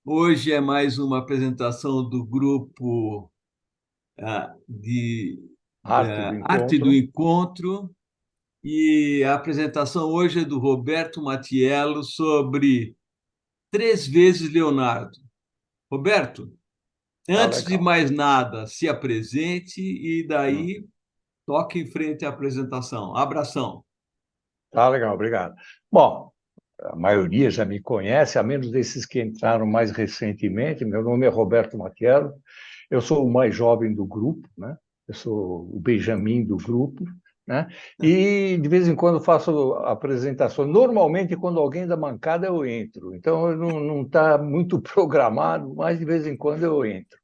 Hoje é mais uma apresentação do grupo Arte do Arte do Encontro. Encontro, e a apresentação hoje é do Roberto Matiello sobre Três Vezes Leonardo. Roberto, Tá antes de legal. mais nada, se apresente e Hum. daí toque em frente à apresentação. Abração. Tá legal, obrigado. Bom, a maioria já me conhece, a menos desses que entraram mais recentemente. Meu nome é Roberto Matiello, eu sou o mais jovem do grupo, né? Eu sou o Benjamin do grupo, né? E de vez em quando faço apresentações. Normalmente, quando alguém da bancada, eu entro. Então, eu não está muito programado, mas de vez em quando eu entro.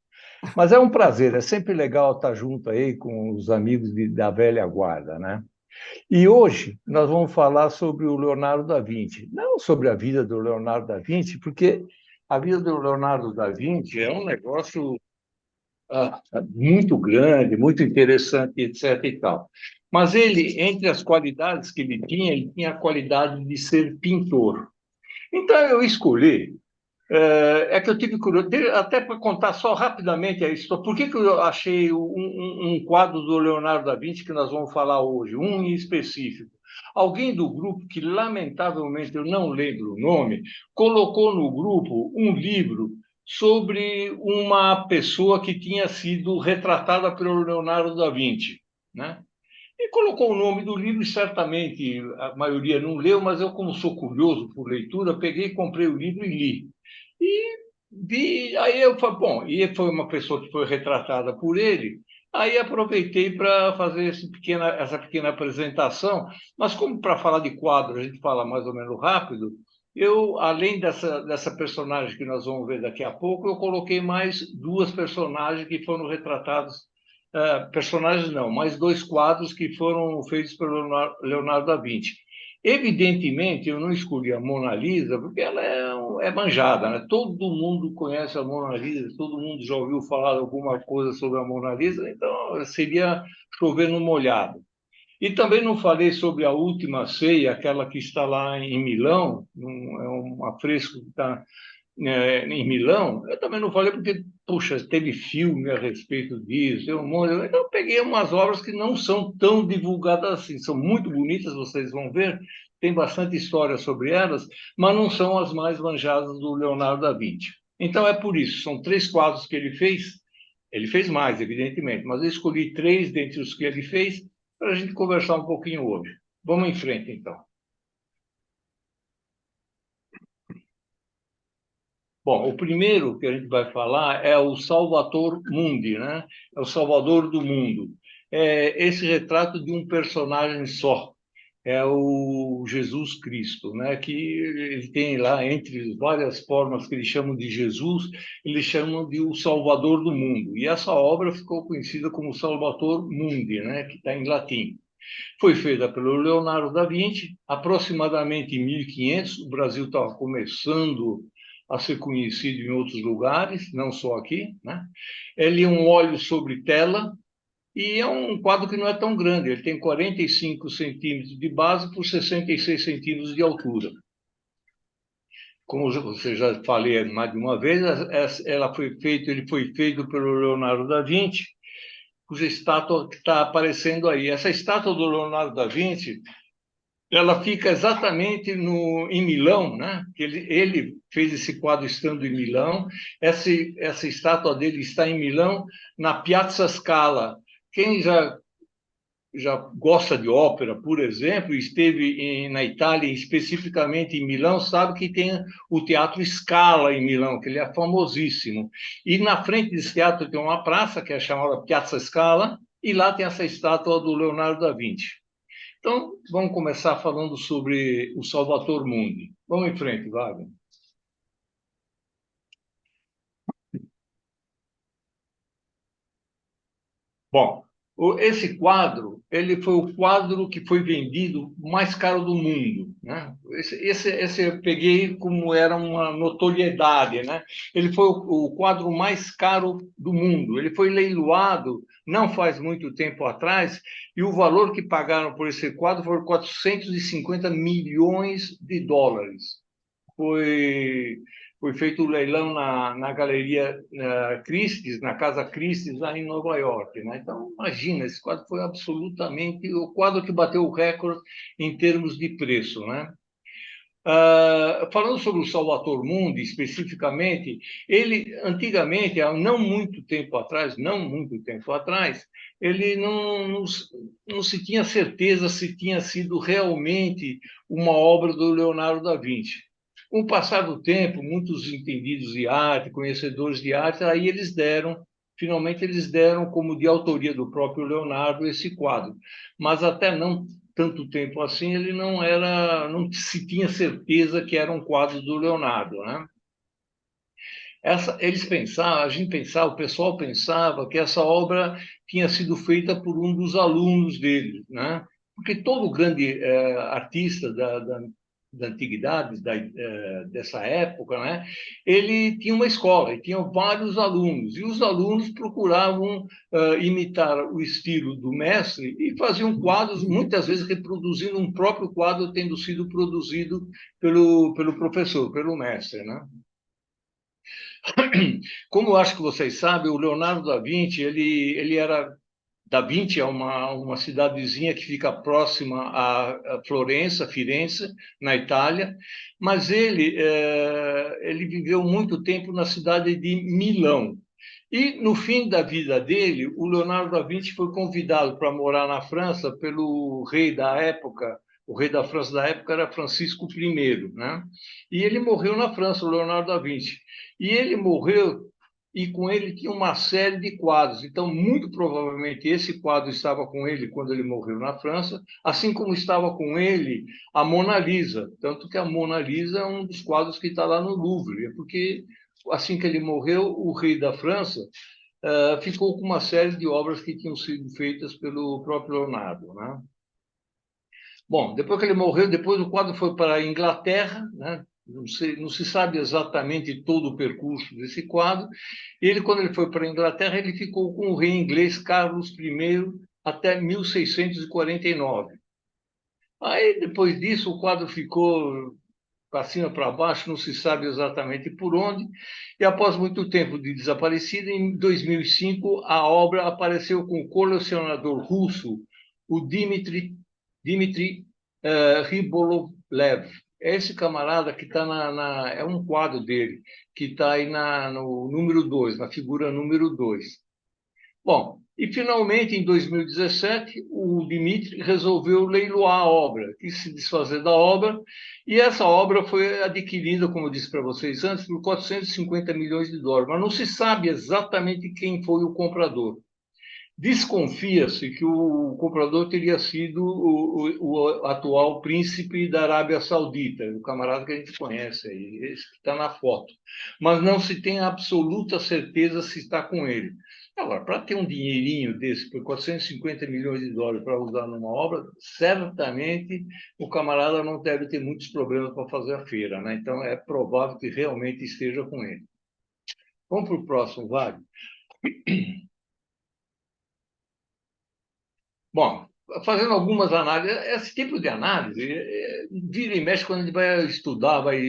Mas é um prazer, é sempre legal estar junto aí com os amigos da velha guarda, né? E hoje nós vamos falar sobre o Leonardo da Vinci, não sobre a vida do Leonardo da Vinci, porque a vida do Leonardo da Vinci é um negócio muito grande, muito interessante, etc. e tal. Mas ele, entre as qualidades que ele tinha a qualidade de ser pintor. Então eu escolhi é que eu tive curiosidade, até para contar só rapidamente a história, por que eu achei um quadro do Leonardo da Vinci que nós vamos falar hoje, um em específico. Alguém do grupo, que lamentavelmente eu não lembro o nome, colocou no grupo um livro sobre uma pessoa que tinha sido retratada pelo Leonardo da Vinci, né? E colocou o nome do livro, e certamente a maioria não leu, mas eu, como sou curioso por leitura, peguei, comprei o livro e li. E vi, aí eu falei, bom, e foi uma pessoa que foi retratada por ele, aí aproveitei para fazer essa pequena apresentação, mas como para falar de quadro a gente fala mais ou menos rápido, eu, além dessa personagem que nós vamos ver daqui a pouco, eu coloquei mais duas personagens que foram retratadas, personagens não, mais dois quadros que foram feitos pelo Leonardo da Vinci. Evidentemente, eu não escolhi a Mona Lisa porque ela é manjada, né? Todo mundo conhece a Mona Lisa, todo mundo já ouviu falar alguma coisa sobre a Mona Lisa, então seria chover no molhado. E também não falei sobre a Última Ceia, aquela que está lá em Milão, é um afresco que está em Milão. Eu também não falei porque, puxa, teve filme a respeito disso, então eu peguei umas obras que não são tão divulgadas assim, são muito bonitas, vocês vão ver, tem bastante história sobre elas, mas não são as mais manjadas do Leonardo da Vinci. Então é por isso, são três quadros que ele fez mais, evidentemente, mas eu escolhi três dentre os que ele fez para a gente conversar um pouquinho hoje. Vamos em frente, então. Bom, o primeiro que a gente vai falar é o Salvator Mundi, né? É o Salvador do Mundo. É esse retrato de um personagem só, é o Jesus Cristo, né? Que ele tem lá, entre várias formas que eles chamam de Jesus, eles chamam de o Salvador do Mundo. E essa obra ficou conhecida como Salvator Mundi, né? Que está em latim. Foi feita pelo Leonardo da Vinci, aproximadamente em 1500. O Brasil estava começando a ser conhecido em outros lugares, não só aqui, né? Ele é um óleo sobre tela e é um quadro que não é tão grande. Ele tem 45 centímetros de base por 66 centímetros de altura. Como você já falei mais de uma vez, ele foi feito pelo Leonardo da Vinci, cuja estátua que está aparecendo aí. Essa estátua do Leonardo da Vinci, ela fica exatamente em Milão, né? Ele fez esse quadro estando em Milão. Essa estátua dele está em Milão, na Piazza Scala. Quem já gosta de ópera, por exemplo, esteve na Itália, especificamente em Milão, sabe que tem o Teatro Scala em Milão, que ele é famosíssimo. E na frente desse teatro tem uma praça, que é chamada Piazza Scala, e lá tem essa estátua do Leonardo da Vinci. Então, vamos começar falando sobre o Salvator Mundi. Vamos em frente, Wagner. Bom, esse quadro, ele foi o quadro que foi vendido mais caro do mundo, né? Esse eu peguei como era uma notoriedade, né? Ele foi o quadro mais caro do mundo. Ele foi leiloado não faz muito tempo atrás e o valor que pagaram por esse quadro foi 450 milhões de dólares. Foi foi feito o leilão na Galeria Christie's, na Casa Christie's, lá em Nova York, né? Então, imagina, esse quadro foi absolutamente o quadro que bateu o recorde em termos de preço, né? Falando sobre o Salvator Mundi, especificamente, ele, antigamente, há não muito tempo atrás, ele não se tinha certeza se tinha sido realmente uma obra do Leonardo da Vinci. Com o passar do tempo, muitos entendidos de arte, conhecedores de arte, finalmente eles deram como de autoria do próprio Leonardo esse quadro. Mas até não tanto tempo assim, ele não se tinha certeza que era um quadro do Leonardo, né? Eles pensavam, a gente pensava, o pessoal pensava que essa obra tinha sido feita por um dos alunos dele, né? Porque todo grande artista da antiguidade, dessa época, né? Ele tinha uma escola e tinha vários alunos, e os alunos procuravam imitar o estilo do mestre e faziam quadros, muitas vezes reproduzindo um próprio quadro tendo sido produzido pelo professor, pelo mestre, né? Como eu acho que vocês sabem, o Leonardo da Vinci, ele era... Da Vinci é uma cidadezinha que fica próxima a Florença, Firenze, na Itália, mas ele viveu muito tempo na cidade de Milão. E, no fim da vida dele, o Leonardo da Vinci foi convidado para morar na França pelo rei da época. O rei da França da época era Francisco I, né? E ele morreu na França, o Leonardo da Vinci. E ele morreu e com ele tinha uma série de quadros. Então, muito provavelmente, esse quadro estava com ele quando ele morreu na França, assim como estava com ele a Mona Lisa. Tanto que a Mona Lisa é um dos quadros que está lá no Louvre, porque assim que ele morreu, o rei da França ficou com uma série de obras que tinham sido feitas pelo próprio Leonardo, né? Bom, depois que ele morreu, depois o quadro foi para a Inglaterra, né? Não se sabe exatamente todo o percurso desse quadro. E ele, quando ele foi para a Inglaterra, ele ficou com o rei inglês Carlos I até 1649. Aí, depois disso, o quadro ficou para cima, para baixo, não se sabe exatamente por onde. E após muito tempo de desaparecida, em 2005, a obra apareceu com o colecionador russo, o Dmitry Ribolovlev. É esse camarada que está é um quadro dele, que está aí no número 2, na figura número 2. Bom, e finalmente, em 2017, o Dmitry resolveu leiloar a obra, quis se desfazer da obra, e essa obra foi adquirida, como eu disse para vocês antes, por 450 milhões de dólares, mas não se sabe exatamente quem foi o comprador. Desconfia-se que o comprador teria sido o atual príncipe da Arábia Saudita, o camarada que a gente conhece aí, esse que está na foto. Mas não se tem absoluta certeza se está com ele. Agora, para ter um dinheirinho desse, por 450 milhões de dólares para usar numa obra, certamente o camarada não deve ter muitos problemas para fazer a feira, né? Então é provável que realmente esteja com ele. Vamos para o próximo, Wagner. Bom, fazendo algumas análises, esse tipo de análise, vira e mexe, quando a gente vai estudar, vai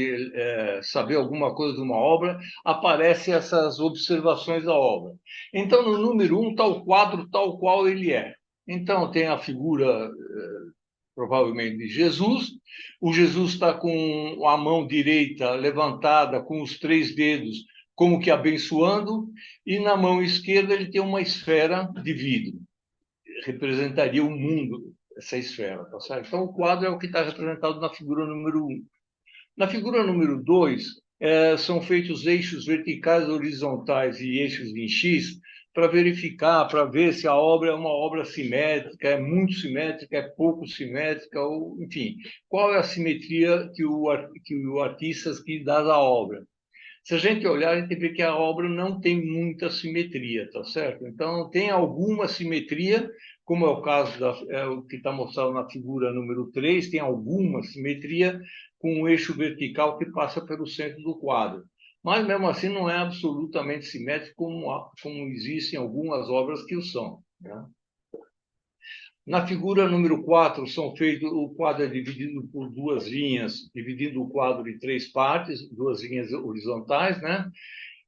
saber alguma coisa de uma obra, aparecem essas observações da obra. Então, no número 1, está o quadro tal qual ele é. Então, tem a figura, provavelmente, de Jesus. O Jesus está com a mão direita levantada, com os 3 dedos, como que abençoando, e na mão esquerda ele tem uma esfera de vidro. Representaria o mundo, essa esfera, tá certo? Então, o quadro é o que está representado na figura número 1. Na figura número 2, são feitos eixos verticais, horizontais e eixos em X para verificar, para ver se a obra é uma obra simétrica, é muito simétrica, é pouco simétrica, ou, enfim, qual é a simetria que o artista quis dar à obra. Se a gente olhar, a gente vê que a obra não tem muita simetria, tá certo? Então, tem alguma simetria, como é o caso o que está mostrado na figura número 3, tem alguma simetria com um eixo vertical que passa pelo centro do quadro. Mas, mesmo assim, não é absolutamente simétrico como existem algumas obras que o são, né? Na figura número 4, o quadro é dividido por duas linhas, dividindo o quadro em três partes, duas linhas horizontais, né?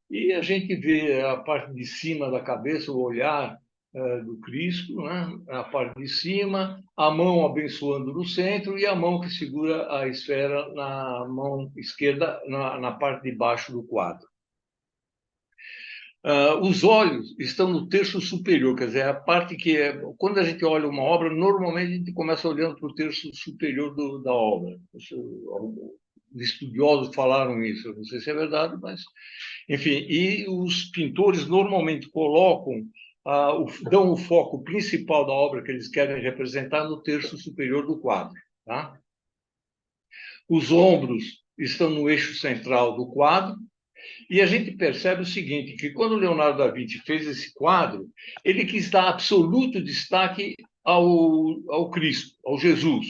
E a gente vê a parte de cima da cabeça, o olhar do Cristo, né? A parte de cima, a mão abençoando no centro e a mão que segura a esfera na mão esquerda, na parte de baixo do quadro. Os olhos estão no terço superior, quer dizer, a parte que quando a gente olha uma obra, normalmente a gente começa olhando para o terço superior da obra. Os estudiosos falaram isso, eu não sei se é verdade, mas enfim. E os pintores normalmente colocam, dão o foco principal da obra que eles querem representar no terço superior do quadro, tá? Os ombros estão no eixo central do quadro. E a gente percebe o seguinte, que quando Leonardo da Vinci fez esse quadro, ele quis dar absoluto destaque ao Cristo, ao Jesus.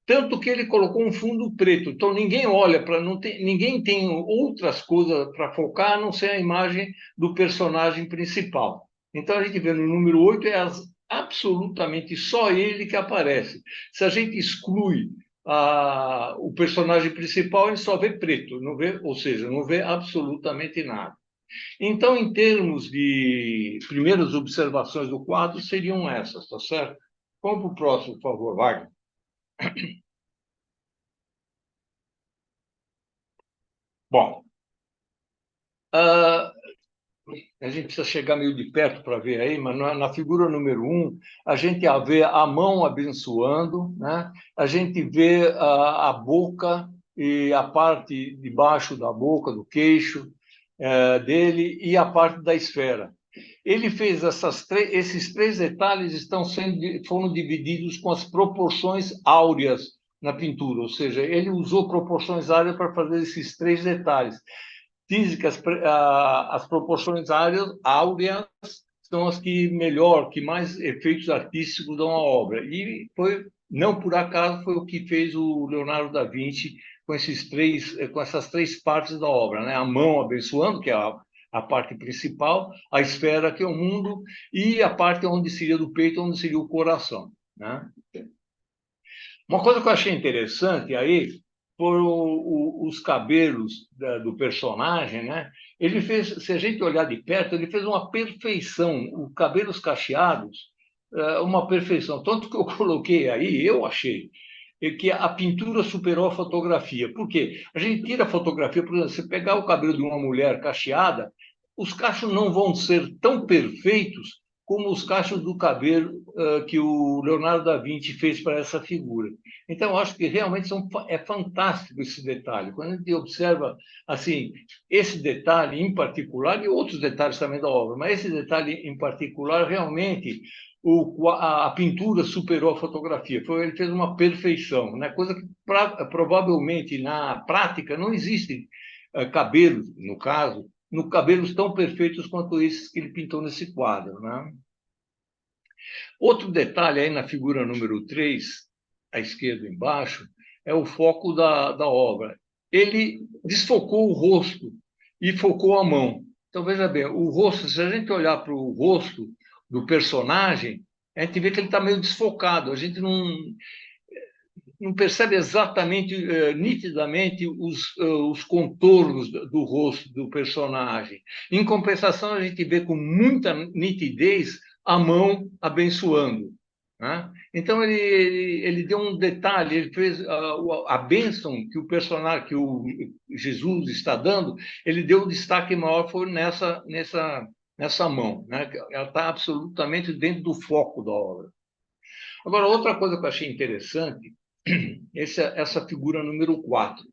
Tanto que ele colocou um fundo preto. Então ninguém olha para, ninguém tem outras coisas para focar, a não ser a imagem do personagem principal. Então a gente vê no número 8 absolutamente só ele que aparece. Se a gente exclui o personagem principal, ele só vê preto, não vê, ou seja, não vê absolutamente nada. Então, em termos de primeiras observações do quadro, seriam essas, tá certo? Vamos para o próximo, por favor, Wagner. Bom, a gente precisa chegar meio de perto para ver aí, mas na figura número 1, a gente vê a mão abençoando, né? A gente vê a boca e a parte de baixo da boca, do queixo dele e a parte da esfera. Ele fez esses três detalhes foram divididos com as proporções áureas na pintura, ou seja, ele usou proporções áureas para fazer esses três detalhes. Físicas, as proporções áureas são as que melhor, que mais efeitos artísticos dão à obra. E foi, não por acaso, foi o que fez o Leonardo da Vinci com essas três partes da obra, né? A mão abençoando, que é a parte principal, a esfera, que é o mundo, e a parte onde seria do peito, onde seria o coração, né? Uma coisa que eu achei interessante aí foram os cabelos do personagem, né? Ele fez, se a gente olhar de perto, ele fez uma perfeição, os cabelos cacheados, uma perfeição. Tanto que eu coloquei aí, eu achei, que a pintura superou a fotografia. Por quê? A gente tira a fotografia, por exemplo, você pegar o cabelo de uma mulher cacheada, os cachos não vão ser tão perfeitos como os cachos do cabelo que o Leonardo da Vinci fez para essa figura. Então, eu acho que realmente é fantástico esse detalhe. Quando a gente observa assim, esse detalhe em particular, e outros detalhes também da obra, mas esse detalhe em particular, realmente, a pintura superou a fotografia. Ele fez uma perfeição, né? Coisa que provavelmente na prática não existe cabelos, no caso, cabelos tão perfeitos quanto esses que ele pintou nesse quadro, né? Outro detalhe aí na figura número 3, à esquerda embaixo, é o foco da obra. Ele desfocou o rosto e focou a mão. Então, veja bem, o rosto, se a gente olhar para o rosto do personagem, a gente vê que ele está meio desfocado. A gente não percebe exatamente, nitidamente, os contornos do rosto do personagem. Em compensação, a gente vê com muita nitidez a mão abençoando, né? Então, ele deu um detalhe, ele fez a bênção que o personagem, que o Jesus está dando, ele deu um destaque maior, foi nessa mão, né? Ela está absolutamente dentro do foco da obra. Agora, outra coisa que eu achei interessante, essa figura número 4.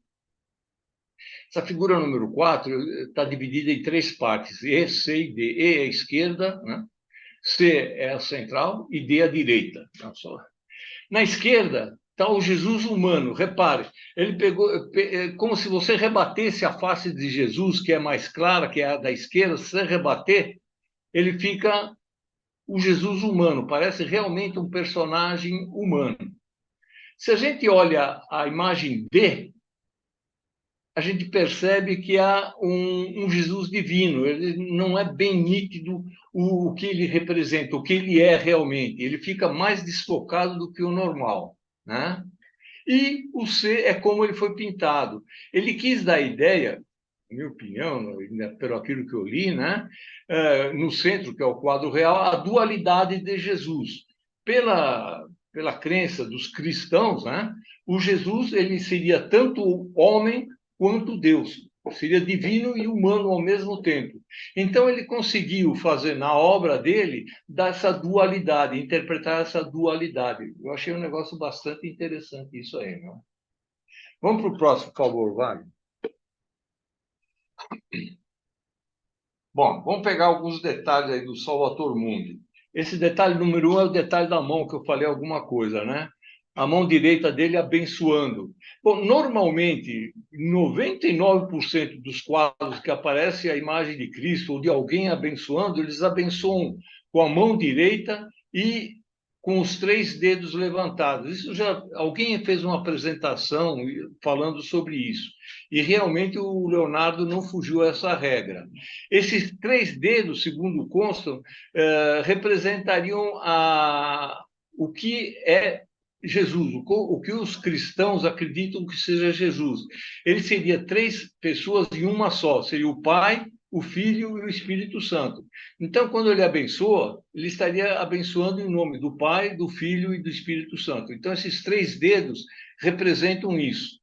Essa figura número 4 está dividida em três partes, E, C e D. E é a esquerda, né? C é a central e D a direita. Na esquerda está o Jesus humano. Repare, ele pegou, como se você rebatesse a face de Jesus, que é mais clara, que é a da esquerda, se você rebater, ele fica o Jesus humano, parece realmente um personagem humano. Se a gente olha a imagem D, a gente percebe que há um Jesus divino. Ele não é bem nítido o que ele representa, o que ele é realmente. Ele fica mais desfocado do que o normal, né? E o C é como ele foi pintado. Ele quis dar a ideia, na minha opinião, pelo aquilo que eu li, né? No centro, que é o quadro real, a dualidade de Jesus. Pela crença dos cristãos, né? O Jesus ele seria tanto homem quanto Deus. Seria divino e humano ao mesmo tempo. Então, ele conseguiu fazer na obra dele dessa dualidade, interpretar essa dualidade. Eu achei um negócio bastante interessante isso aí, não? Vamos para o próximo, por favor, Wagner. Bom, vamos pegar alguns detalhes aí do Salvator Mundi. Esse detalhe número 1 é o detalhe da mão, que eu falei alguma coisa, né? A mão direita dele abençoando. Bom, normalmente, 99% dos quadros que aparece a imagem de Cristo ou de alguém abençoando, eles abençoam com a mão direita e com os 3 dedos levantados. Isso já alguém fez uma apresentação falando sobre isso. E realmente o Leonardo não fugiu a essa regra. Esses 3 dedos, segundo constam, representariam o que é Jesus, o que os cristãos acreditam que seja Jesus. Ele seria 3 pessoas em uma só, seria o Pai, o Filho e o Espírito Santo. Então, quando ele abençoa, ele estaria abençoando em nome do Pai, do Filho e do Espírito Santo. Então, esses 3 dedos representam isso.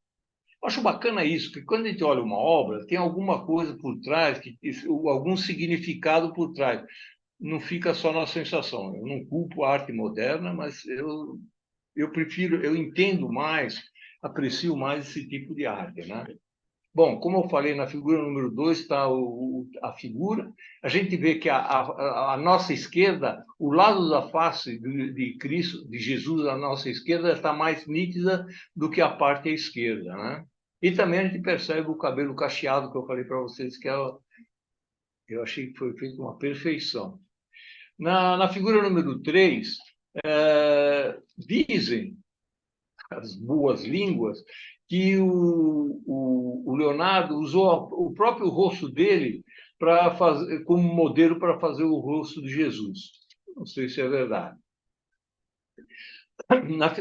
Eu acho bacana isso, porque quando a gente olha uma obra, tem alguma coisa por trás, algum significado por trás. Não fica só na sensação. Eu não culpo a arte moderna, mas eu prefiro, eu entendo mais, aprecio mais esse tipo de arte, né? Bom, como eu falei, na figura número 2 está a figura. A gente vê que a nossa esquerda, o lado da face de Cristo, de Jesus, à nossa esquerda, está mais nítida do que a parte à esquerda, né? E também a gente percebe o cabelo cacheado que eu falei para vocês, que eu achei que foi feito uma perfeição. Na figura número 3, dizem as boas línguas que o Leonardo usou o próprio rosto dele para fazer como modelo para fazer o rosto de Jesus. Não sei se é verdade.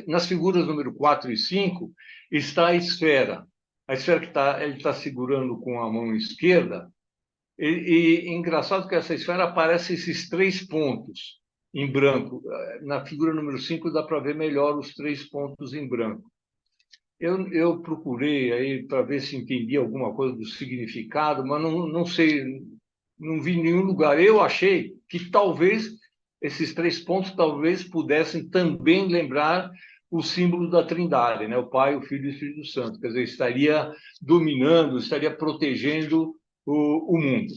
Nas figuras número 4 e 5 está a esfera. A esfera que ele está segurando com a mão esquerda. E engraçado que essa esfera aparece esses 3 pontos em branco. Na figura número 5 dá para ver melhor os 3 pontos em branco. Eu procurei aí para ver se entendia alguma coisa do significado, mas não sei, não vi em nenhum lugar. Eu achei que talvez esses 3 pontos talvez pudessem também lembrar o símbolo da Trindade, né? O Pai, o Filho e o Espírito Santo. Quer dizer, estaria dominando, estaria protegendo o mundo,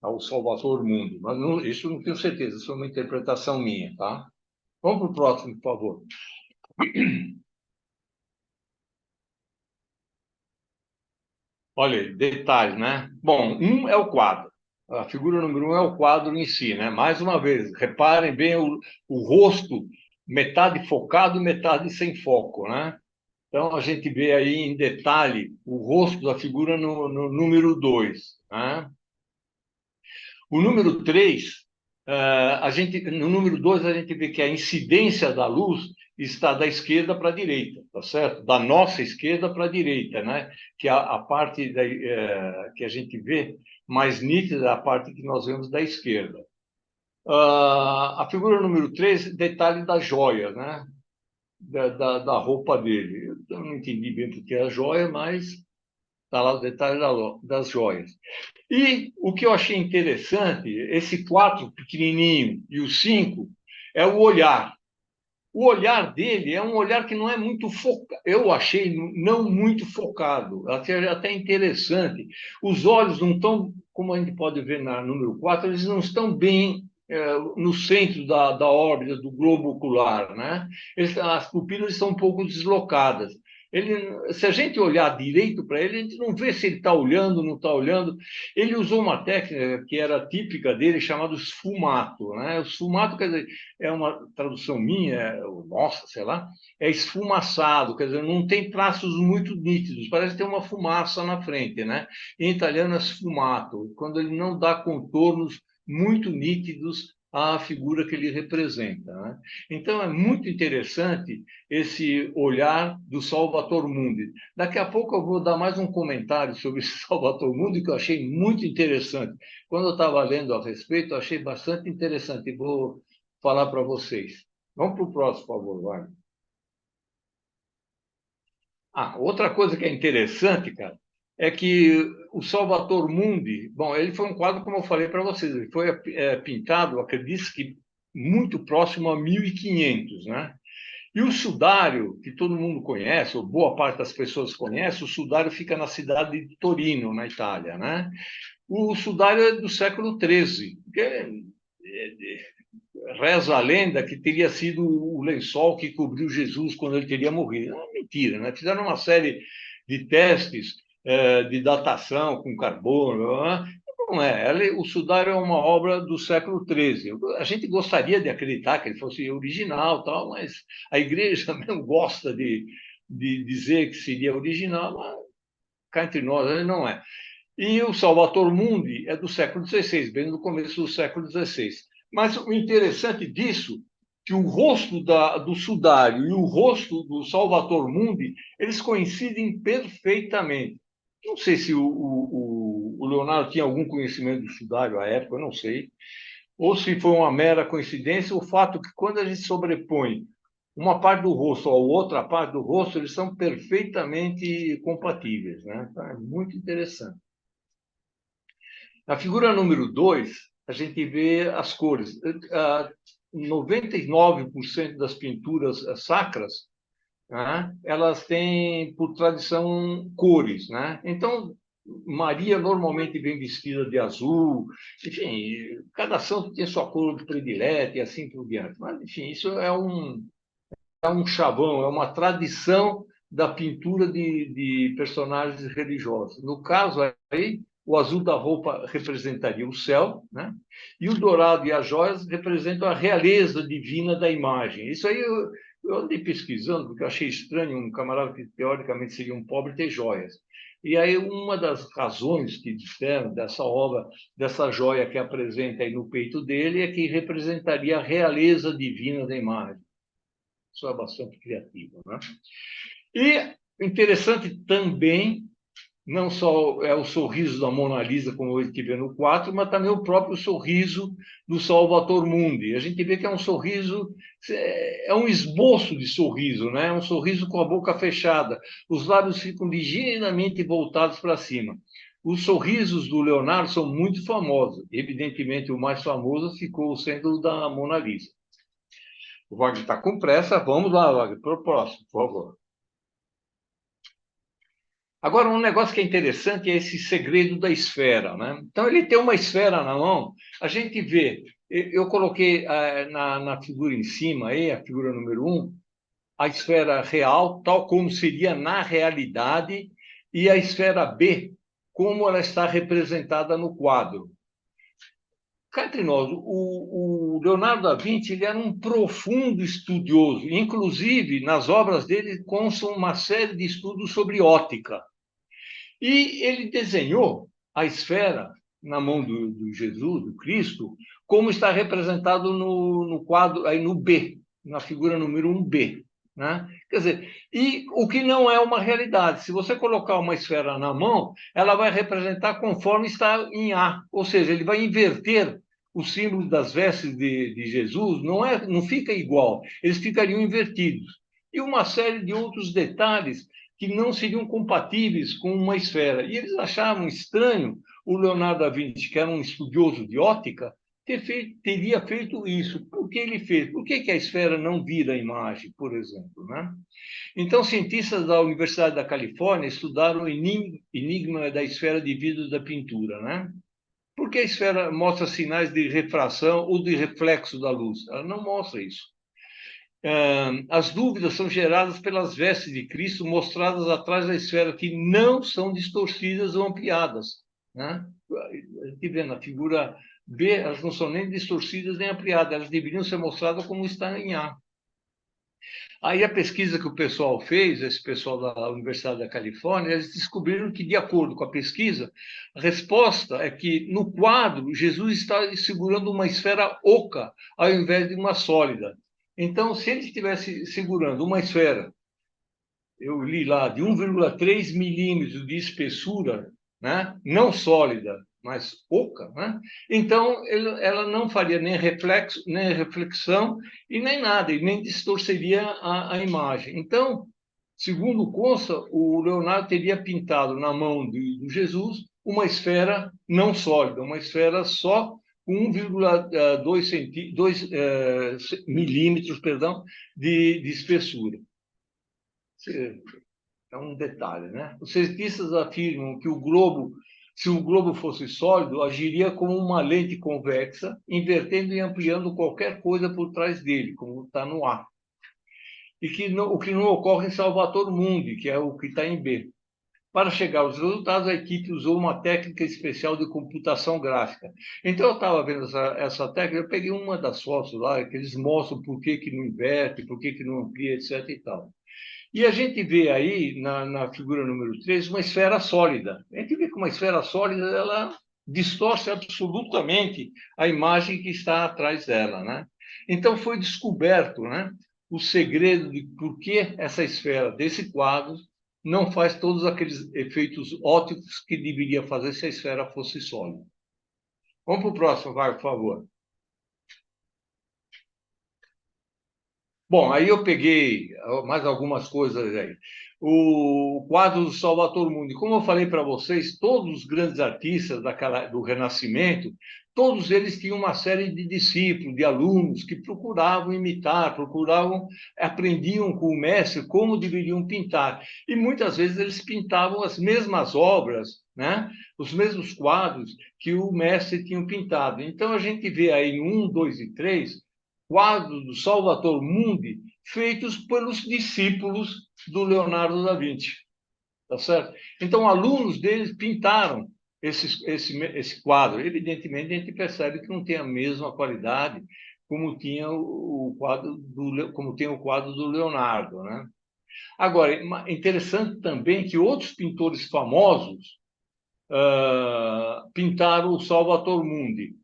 o Salvador mundo. Mas isso não tenho certeza, isso é uma interpretação minha, tá? Vamos para o próximo, por favor. Olha aí, detalhes, né? Bom, um é o quadro. A figura número 1 é o quadro em si, né? Mais uma vez, reparem bem o rosto, metade focado, metade sem foco, né? Então, a gente vê aí em detalhe o rosto da figura no número 2, né? O número 3, no número 2, a gente vê que a incidência da luz está da esquerda para a direita, tá certo? Da nossa esquerda para a direita, né? Que a parte que a gente vê mais nítida é a parte que nós vemos da esquerda. A figura número 3, detalhe das joias, né? Da roupa dele. Eu não entendi bem porque é a joia, mas está lá o detalhe das joias. E o que eu achei interessante, esse 4 pequenininho e o 5, é o olhar. O olhar dele é um olhar que não é muito focado. Eu achei não muito focado, até interessante. Os olhos não estão, como a gente pode ver na número 4, eles não estão bem no centro da órbita do globo ocular, né? As pupilas estão um pouco deslocadas. Se a gente olhar direito para ele, a gente não vê se ele está olhando, não está olhando. Ele usou uma técnica que era típica dele, chamada esfumato, né? O esfumato, quer dizer, é uma tradução minha, nossa, sei lá, é esfumaçado, quer dizer, não tem traços muito nítidos, parece ter uma fumaça na frente, né? Em italiano é sfumato, quando ele não dá contornos muito nítidos à figura que ele representa, né? Então é muito interessante esse olhar do Salvator Mundi. Daqui a pouco eu vou dar mais um comentário sobre esse Salvator Mundi que eu achei muito interessante. Quando eu estava lendo a respeito, eu achei bastante interessante e vou falar para vocês. Vamos para o próximo, por favor, vai. Outra coisa que é interessante, cara, é que o Salvator Mundi, bom, ele foi um quadro, como eu falei para vocês, ele foi pintado, acredito que muito próximo a 1500, né? E o sudário, que todo mundo conhece, ou boa parte das pessoas conhece, o sudário fica na cidade de Torino, na Itália, né? O sudário é do século XIII, reza a lenda que teria sido o lençol que cobriu Jesus quando ele teria morrido. É mentira, né? Fizeram uma série de testes de datação com carbono, né? Não é. O sudário é uma obra do século XIII. A gente gostaria de acreditar que ele fosse original, tal, mas a igreja mesmo gosta de dizer que seria original, mas cá entre nós ele não é. E o Salvator Mundi é do século XVI, bem no começo do século XVI. Mas o interessante disso, que o rosto do sudário e o rosto do Salvator Mundi, eles coincidem perfeitamente. Não sei se o Leonardo tinha algum conhecimento do sudário à época, eu não sei. Ou se foi uma mera coincidência, o fato que quando a gente sobrepõe uma parte do rosto à outra parte do rosto, eles são perfeitamente compatíveis, né? Então, é muito interessante. Na figura número 2, a gente vê as cores. 99% das pinturas sacras, né, elas têm, por tradição, cores, né? Então, Maria normalmente vem vestida de azul, enfim, cada santo tem sua cor predileta e assim por diante. Mas, enfim, isso é um chavão, é uma tradição da pintura de personagens religiosos. No caso aí, o azul da roupa representaria o céu, né? E o dourado e as joias representam a realeza divina da imagem. Isso aí eu andei pesquisando, porque eu achei estranho um camarada que teoricamente seria um pobre ter joias. E aí uma das razões que disseram dessa obra, dessa joia que apresenta aí no peito dele, é que representaria a realeza divina da imagem. Isso é bastante criativo, né? E interessante também, não só é o sorriso da Mona Lisa, como a gente vê no quadro, mas também o próprio sorriso do Salvator Mundi. A gente vê que é um sorriso, é um esboço de sorriso, né? É um sorriso com a boca fechada. Os lábios ficam ligeiramente voltados para cima. Os sorrisos do Leonardo são muito famosos. Evidentemente, o mais famoso ficou sendo o da Mona Lisa. O Wagner está com pressa. Vamos lá, Wagner, para o próximo, por favor. Agora, um negócio que é interessante é esse segredo da esfera, né? Então, ele tem uma esfera na mão. A gente vê, eu coloquei na figura em cima, aí, a figura número 1, a esfera real, tal como seria na realidade, e a esfera B, como ela está representada no quadro. Cá entre nós, o Leonardo da Vinci ele era um profundo estudioso. Inclusive, nas obras dele constam uma série de estudos sobre óptica. E ele desenhou a esfera na mão do Jesus, do Cristo, como está representado no quadro, aí no B, na figura número 1B. Né? Quer dizer, e o que não é uma realidade. Se você colocar uma esfera na mão, ela vai representar conforme está em A, ou seja, ele vai inverter o símbolo das vestes de Jesus, não fica igual, eles ficariam invertidos. E uma série de outros detalhes que não seriam compatíveis com uma esfera. E eles achavam estranho o Leonardo da Vinci, que era um estudioso de óptica, teria feito isso. Por que ele fez? Por que a esfera não vira a imagem, por exemplo? Né? Então, cientistas da Universidade da Califórnia estudaram o enigma da esfera de vidro da pintura. Né? Por que a esfera mostra sinais de refração ou de reflexo da luz? Ela não mostra isso. As dúvidas são geradas pelas vestes de Cristo mostradas atrás da esfera, que não são distorcidas ou ampliadas, né? A gente vê na figura B, elas não são nem distorcidas nem ampliadas, elas deveriam ser mostradas como está em A. Aí a pesquisa que o pessoal fez, esse pessoal da Universidade da Califórnia, eles descobriram que, de acordo com a pesquisa, a resposta é que no quadro Jesus está segurando uma esfera oca ao invés de uma sólida. Então, se ele estivesse segurando uma esfera, eu li lá, de 1,3 milímetros de espessura, né? Não sólida, mas oca, né? Então, ela não faria nem reflexo, nem reflexão e nem nada, e nem distorceria a imagem. Então, segundo consta, o Leonardo teria pintado na mão do Jesus uma esfera não sólida, uma esfera só com 1,2 milímetros, perdão, de espessura. É um detalhe, né? Os cientistas afirmam que o globo, se o globo fosse sólido, agiria como uma lente convexa, invertendo e ampliando qualquer coisa por trás dele, como está no A. E que não, o que não ocorre em Salvator Mundi, que é o que está em B. Para chegar aos resultados, a equipe usou uma técnica especial de computação gráfica. Então, eu estava vendo essa técnica, eu peguei uma das fotos lá, que eles mostram por que não inverte, por que não amplia, etc. e tal. E a gente vê aí, na figura número 3, uma esfera sólida. A gente vê que uma esfera sólida, ela distorce absolutamente a imagem que está atrás dela, né? Então, foi descoberto, né, o segredo de por que essa esfera desse quadro não faz todos aqueles efeitos ópticos que deveria fazer se a esfera fosse sólida. Vamos para o próximo, vai, por favor. Bom, aí eu peguei mais algumas coisas aí. O quadro do Salvator Mundi. Como eu falei para vocês, todos os grandes artistas do Renascimento, todos eles tinham uma série de discípulos, de alunos, que procuravam imitar, aprendiam com o mestre como deveriam pintar. E muitas vezes eles pintavam as mesmas obras, né? Os mesmos quadros que o mestre tinha pintado. Então a gente vê aí no 1, 2 e 3 quadros do Salvator Mundi feitos pelos discípulos do Leonardo da Vinci, tá certo? Então, alunos deles pintaram esse quadro. Evidentemente, a gente percebe que não tem a mesma qualidade como tinha como tem o quadro do Leonardo, né? Agora, é interessante também que outros pintores famosos pintaram o Salvator Mundi.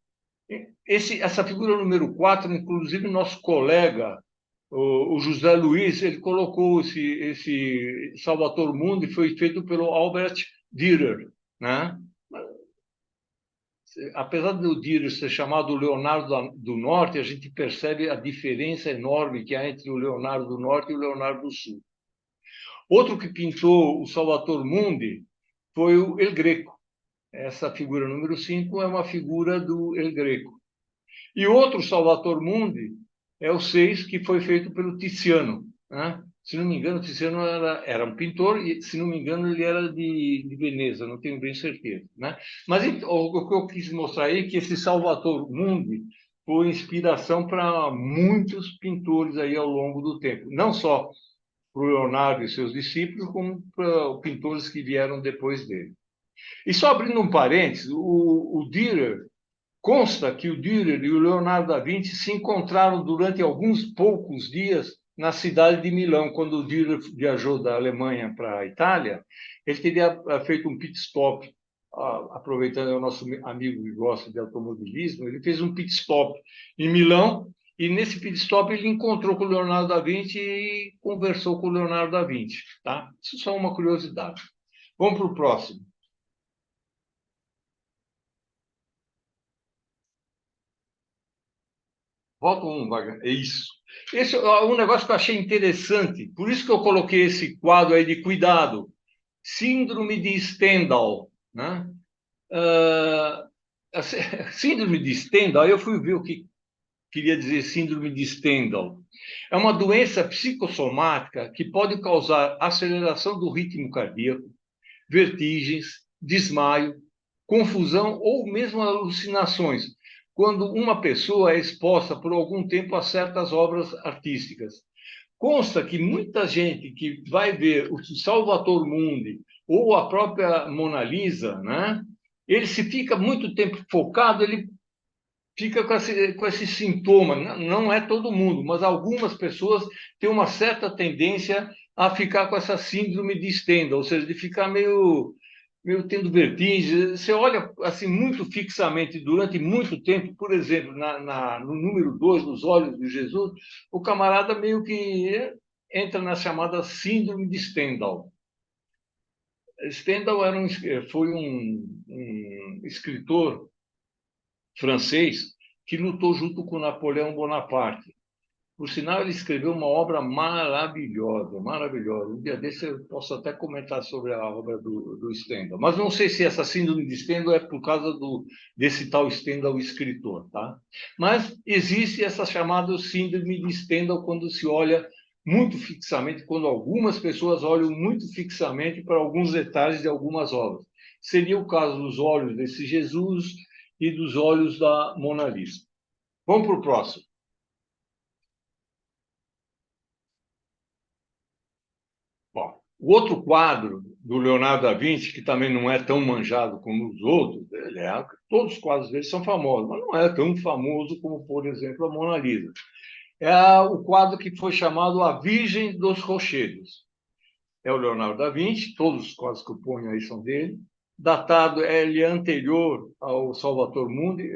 Essa figura número 4, inclusive, nosso colega, o José Luiz, ele colocou esse Salvator Mundi, foi feito pelo Albert Dürer, né? Apesar do Dürer ser chamado Leonardo do Norte, a gente percebe a diferença enorme que há entre o Leonardo do Norte e o Leonardo do Sul. Outro que pintou o Salvator Mundi foi o El Greco. Essa figura número 5 é uma figura do El Greco. E outro Salvator Mundi é o 6, que foi feito pelo Tiziano, né? Se não me engano, o Tiziano era um pintor, e, se não me engano, ele era de Veneza, não tenho bem certeza, né? Mas o que eu quis mostrar aí é que esse Salvator Mundi foi inspiração para muitos pintores aí ao longo do tempo. Não só para o Leonardo e seus discípulos, como para pintores que vieram depois dele. E só abrindo um parênteses, o Dürer, consta que o Dürer e o Leonardo da Vinci se encontraram durante alguns poucos dias na cidade de Milão. Quando o Dürer viajou da Alemanha para a Itália, ele teria feito um pit stop, aproveitando o nosso amigo que gosta de automobilismo, ele fez um pit stop em Milão, e nesse pit stop ele encontrou com o Leonardo da Vinci e conversou com o Leonardo da Vinci, tá? Isso é só uma curiosidade. Vamos para o próximo. Volta um, Wagner. É isso. Esse é um negócio que eu achei interessante. Por isso que eu coloquei esse quadro aí de cuidado. Síndrome de Stendhal, né? Síndrome de Stendhal, eu fui ver o que queria dizer síndrome de Stendhal. É uma doença psicossomática que pode causar aceleração do ritmo cardíaco, vertigens, desmaio, confusão ou mesmo alucinações, quando uma pessoa é exposta por algum tempo a certas obras artísticas. consta que muita gente que vai ver o Salvator Mundi ou a própria Mona Lisa, né? Ele se fica muito tempo focado, ele fica com esse sintoma. Não é todo mundo, mas algumas pessoas têm uma certa tendência a ficar com essa síndrome de Stendhal, ou seja, de ficar meio tendo vertigem. Você olha assim muito fixamente durante muito tempo, por exemplo, no número 2, nos olhos de Jesus, o camarada meio que entra na chamada síndrome de Stendhal. Stendhal foi um escritor francês que lutou junto com Napoleão Bonaparte. Por sinal, ele escreveu uma obra maravilhosa, maravilhosa. Um dia desse eu posso até comentar sobre a obra do Stendhal. Mas não sei se essa síndrome de Stendhal é por causa desse tal Stendhal escritor, tá? Mas existe essa chamada síndrome de Stendhal quando se olha muito fixamente, quando algumas pessoas olham muito fixamente para alguns detalhes de algumas obras. Seria o caso dos olhos desse Jesus e dos olhos da Mona Lisa. Vamos para o próximo. Bom, o outro quadro do Leonardo da Vinci, que também não é tão manjado como os outros, todos os quadros dele são famosos, mas não é tão famoso como, por exemplo, a Mona Lisa. É o quadro que foi chamado A Virgem dos Rochedos. É o Leonardo da Vinci, todos os quadros que eu ponho aí são dele. Datado, ele é anterior ao Salvator Mundi,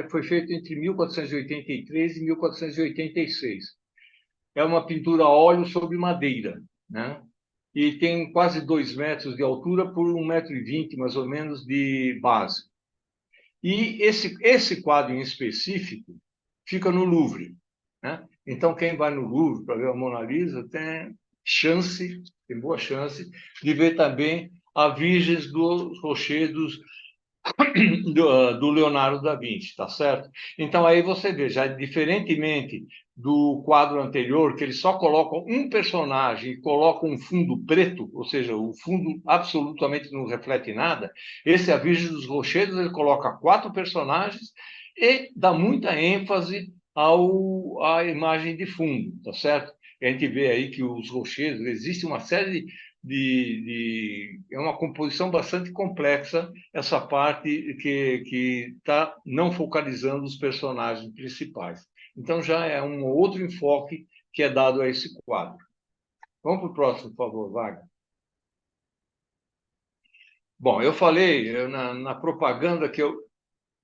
foi feito entre 1483 e 1486. É uma pintura a óleo sobre madeira, né? E tem quase 2 metros de altura por 1,20 m, mais ou menos, de base. E esse quadro em específico fica no Louvre, né? Então, quem vai no Louvre para ver a Mona Lisa tem boa chance de ver também a Virgem dos Rochedos do Leonardo da Vinci, tá certo? Então aí você vê, já diferentemente do quadro anterior, que eles só colocam um personagem e colocam um fundo preto, ou seja, o fundo absolutamente não reflete nada, esse A Virgem dos Rochedos, ele coloca 4 personagens e dá muita ênfase à imagem de fundo, tá certo? A gente vê aí que os rochedos, existe uma série é uma composição bastante complexa, essa parte que está não focalizando os personagens principais. Então, já é um outro enfoque que é dado a esse quadro. Vamos para o próximo, por favor, Wagner. Bom, eu falei na propaganda que eu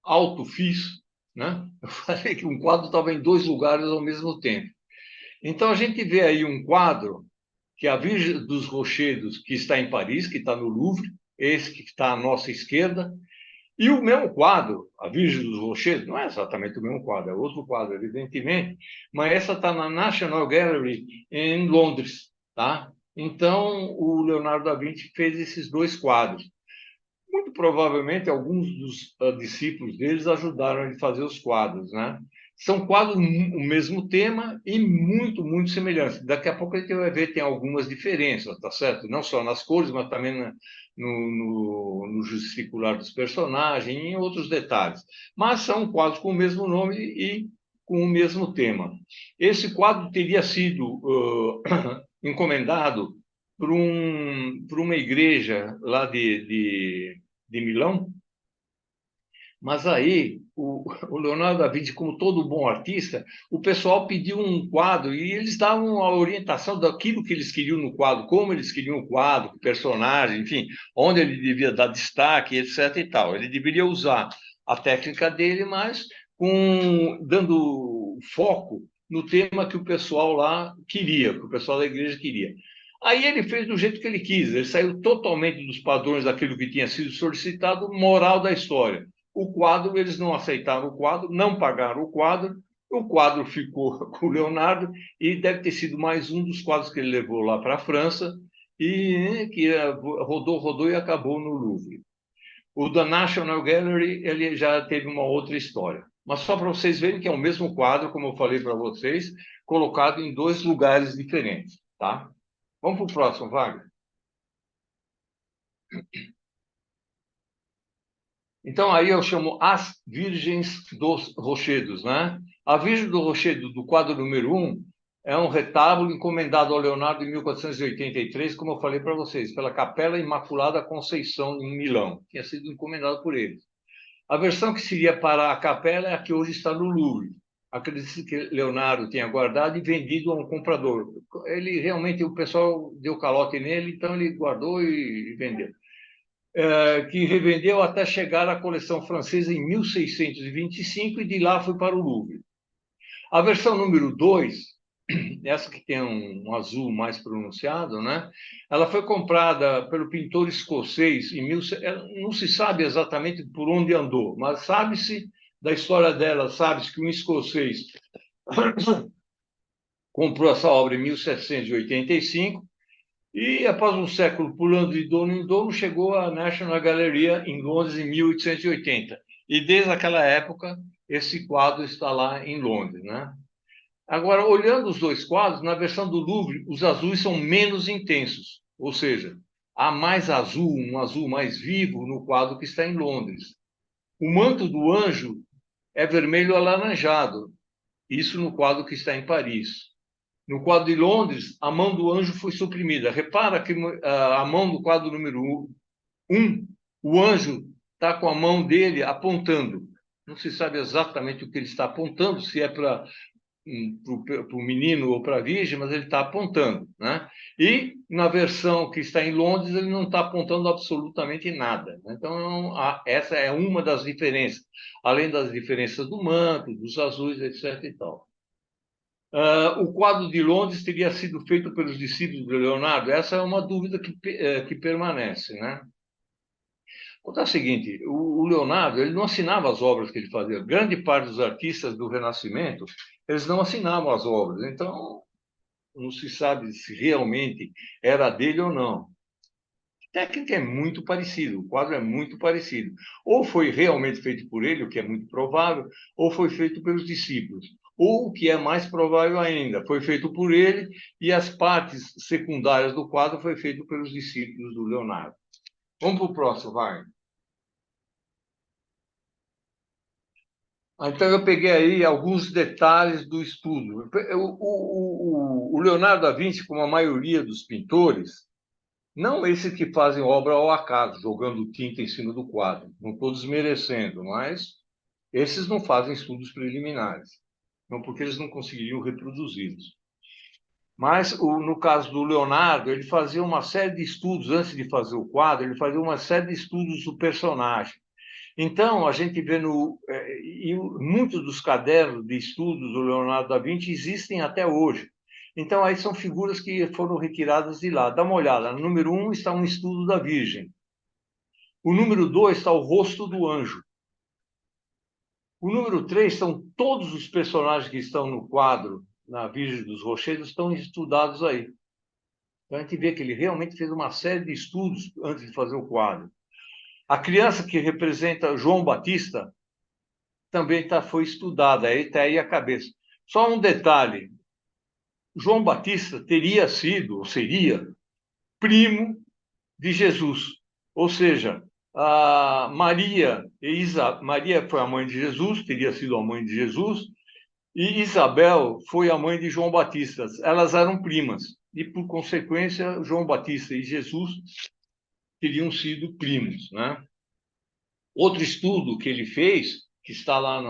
autofiz, né? Eu falei que um quadro estava em 2 lugares ao mesmo tempo. Então, a gente vê aí um quadro que é a Virgem dos Rochedos, que está em Paris, que está no Louvre, esse que está à nossa esquerda, e o mesmo quadro, a Virgem dos Rochedos, não é exatamente o mesmo quadro, é outro quadro, evidentemente, mas essa está na National Gallery em Londres, tá? Então, o Leonardo da Vinci fez esses 2 quadros. Muito provavelmente, alguns dos discípulos deles ajudaram a fazer os quadros, né? São quadros o mesmo tema e muito, muito semelhantes. Daqui a pouco a gente vai ver tem algumas diferenças, tá certo? Não só nas cores, mas também no gesticular dos personagens e em outros detalhes. Mas são quadros com o mesmo nome e com o mesmo tema. Esse quadro teria sido encomendado por uma igreja lá de Milão, mas aí o Leonardo da Vinci, como todo bom artista, o pessoal pediu um quadro e eles davam a orientação daquilo que eles queriam no quadro, como eles queriam o quadro, o personagem, enfim, onde ele devia dar destaque, etc. e tal. Ele deveria usar a técnica dele, mas dando foco no tema que o pessoal lá queria, que o pessoal da igreja queria. Aí ele fez do jeito que ele quis, ele saiu totalmente dos padrões daquilo que tinha sido solicitado, moral da história. O quadro, eles não aceitaram o quadro, não pagaram o quadro ficou com o Leonardo e deve ter sido mais um dos quadros que ele levou lá para a França e que rodou e acabou no Louvre. O da National Gallery, ele já teve uma outra história. Mas só para vocês verem que é o mesmo quadro, como eu falei para vocês, colocado em 2 lugares diferentes, tá? Vamos para o próximo, Wagner. Então, aí eu chamo As Virgens dos Rochedos, né? A Virgem do Rochedo, do quadro número 1, é um retábulo encomendado ao Leonardo em 1483, como eu falei para vocês, pela Capela Imaculada Conceição, em Milão. Tinha sido encomendado por ele. A versão que seria para a capela é a que hoje está no Louvre. Acredito que Leonardo tenha guardado e vendido a um comprador. Ele realmente, o pessoal deu calote nele, então ele guardou e vendeu. Que revendeu até chegar à coleção francesa em 1625 e de lá foi para o Louvre. A versão número 2, essa que tem um azul mais pronunciado, né? Ela foi comprada pelo pintor escocês em não se sabe exatamente por onde andou, mas sabe-se da história dela, sabe-se que um escocês comprou essa obra em 1785 e, após um século pulando de dono em dono, chegou à National Gallery em Londres em 1880. E desde aquela época, esse quadro está lá em Londres, né? Agora, olhando os dois quadros, na versão do Louvre, os azuis são menos intensos, ou seja, há mais azul, um azul mais vivo no quadro que está em Londres. O manto do anjo é vermelho alaranjado, isso no quadro que está em Paris. No quadro de Londres, a mão do anjo foi suprimida. Repara que a mão do quadro número 1, o anjo está com a mão dele apontando. Não se sabe exatamente o que ele está apontando, se é para o menino ou para a virgem, mas ele está apontando, né? E na versão que está em Londres, ele não está apontando absolutamente nada, né? Então, essa é uma das diferenças, além das diferenças do manto, dos azuis, etc. e tal. O quadro de Londres teria sido feito pelos discípulos de Leonardo? Essa é uma dúvida que permanece, né? Contar o seguinte, o Leonardo, ele não assinava as obras que ele fazia. Grande parte dos artistas do Renascimento, eles não assinavam as obras. Então, não se sabe se realmente era dele ou não. A técnica é muito parecida, o quadro é muito parecido. Ou foi realmente feito por ele, o que é muito provável, ou foi feito pelos discípulos. Ou, o que é mais provável ainda, foi feito por ele e as partes secundárias do quadro foi feito pelos discípulos do Leonardo. Vamos para o próximo, vai. Então, eu peguei aí alguns detalhes do estudo. O Leonardo da Vinci, como a maioria dos pintores, não esses que fazem obra ao acaso, jogando tinta em cima do quadro, não estou desmerecendo, mas esses não fazem estudos preliminares, não porque eles não conseguiriam reproduzi-los. Mas, no caso do Leonardo, ele fazia uma série de estudos, antes de fazer o quadro, ele fazia uma série de estudos do personagem. Então, a gente vê e muitos dos cadernos de estudos do Leonardo da Vinci existem até hoje. Então, aí são figuras que foram retiradas de lá. Dá uma olhada. No número 1 está um estudo da Virgem. O número 2 está o rosto do anjo. O número 3 são todos os personagens que estão no quadro, na Virgem dos Rochedos, estão estudados aí. Então, a gente vê que ele realmente fez uma série de estudos antes de fazer o quadro. A criança que representa João Batista também foi estudada, aí está aí a cabeça. Só um detalhe: João Batista teria sido, ou seria, primo de Jesus. Ou seja, a Maria foi a mãe de Jesus, teria sido a mãe de Jesus, e Isabel foi a mãe de João Batista. Elas eram primas, e, por consequência, João Batista e Jesus teriam sido primos, né? Outro estudo que ele fez, que está lá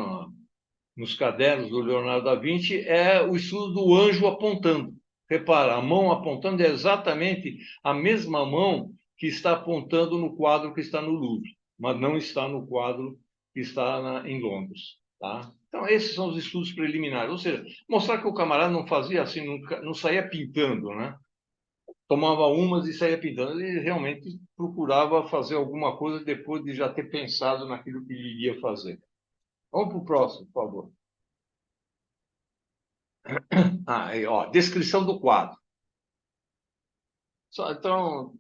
nos cadernos do Leonardo da Vinci, é o estudo do anjo apontando. Repara, a mão apontando é exatamente a mesma mão que está apontando no quadro que está no Louvre, mas não está no quadro que está em Londres. Tá? Então, esses são os estudos preliminares. Ou seja, mostrar que o camarada não fazia assim, não saía pintando, né? Tomava umas e saía pintando. Ele realmente procurava fazer alguma coisa depois de já ter pensado naquilo que ele iria fazer. Vamos para o próximo, por favor. Aí, ó, descrição do quadro. Então,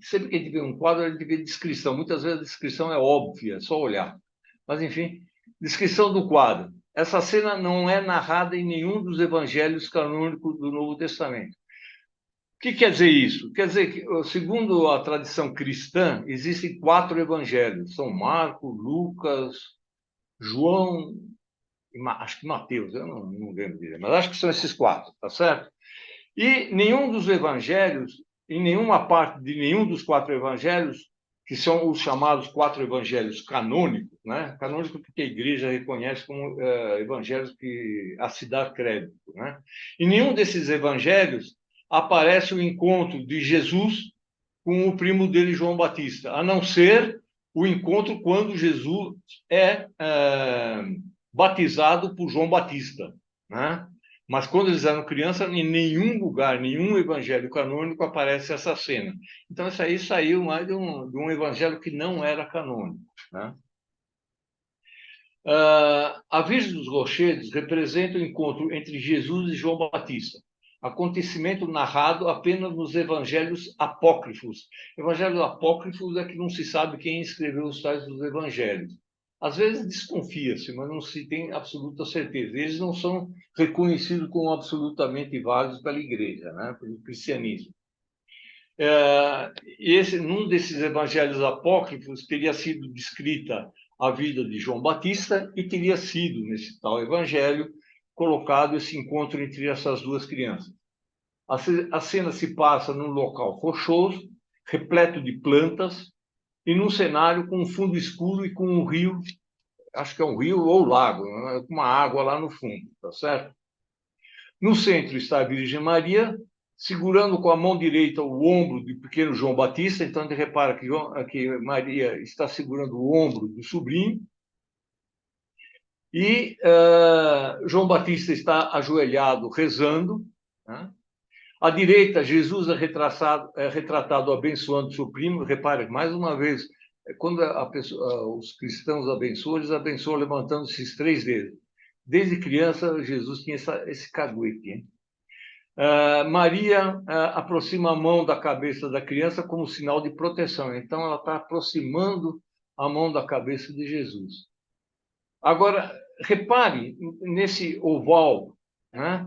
sempre que a gente vê um quadro, a gente vê descrição. Muitas vezes a descrição é óbvia, é só olhar. Mas, enfim, descrição do quadro. Essa cena não é narrada em nenhum dos evangelhos canônicos do Novo Testamento. O que quer dizer isso? Quer dizer que, segundo a tradição cristã, existem 4 evangelhos. São Marcos, Lucas, João acho que Mateus, eu não lembro direito, mas acho que são esses 4, tá certo? E nenhum dos evangelhos, em nenhuma parte de nenhum dos 4 evangelhos, que são os chamados 4 evangelhos canônicos, né? Canônicos porque a igreja reconhece como evangelhos que a se dá crédito, né? Em nenhum desses evangelhos aparece o encontro de Jesus com o primo dele, João Batista, a não ser o encontro quando Jesus é batizado por João Batista, né? Mas quando eles eram crianças, em nenhum lugar, nenhum evangelho canônico aparece essa cena. Então, isso aí saiu mais de um evangelho que não era canônico, né? A Virgem dos Rochedos representa o encontro entre Jesus e João Batista, acontecimento narrado apenas nos evangelhos apócrifos. Evangelhos apócrifos é que não se sabe quem escreveu os tais dos evangelhos. Às vezes desconfia-se, mas não se tem absoluta certeza. Eles não são reconhecidos como absolutamente válidos pela igreja, né? Pelo cristianismo. Num desses evangelhos apócrifos teria sido descrita a vida de João Batista e teria sido, nesse tal evangelho, colocado esse encontro entre essas duas crianças. A cena se passa num local rochoso, repleto de plantas, e num cenário com um fundo escuro e com um rio, acho que é um rio ou lago, né? Com uma água lá no fundo, tá certo? No centro está a Virgem Maria, segurando com a mão direita o ombro do pequeno João Batista. Então, ele repara que Maria está segurando o ombro do sobrinho. E João Batista está ajoelhado, rezando, né? À direita, Jesus é retratado abençoando seu primo. Repare, mais uma vez, quando os cristãos abençoam, eles abençoam levantando esses 3 dedos. Desde criança, Jesus tinha esse caguete, hein? Maria aproxima a mão da cabeça da criança como sinal de proteção. Então, ela está aproximando a mão da cabeça de Jesus. Agora, repare nesse oval, né,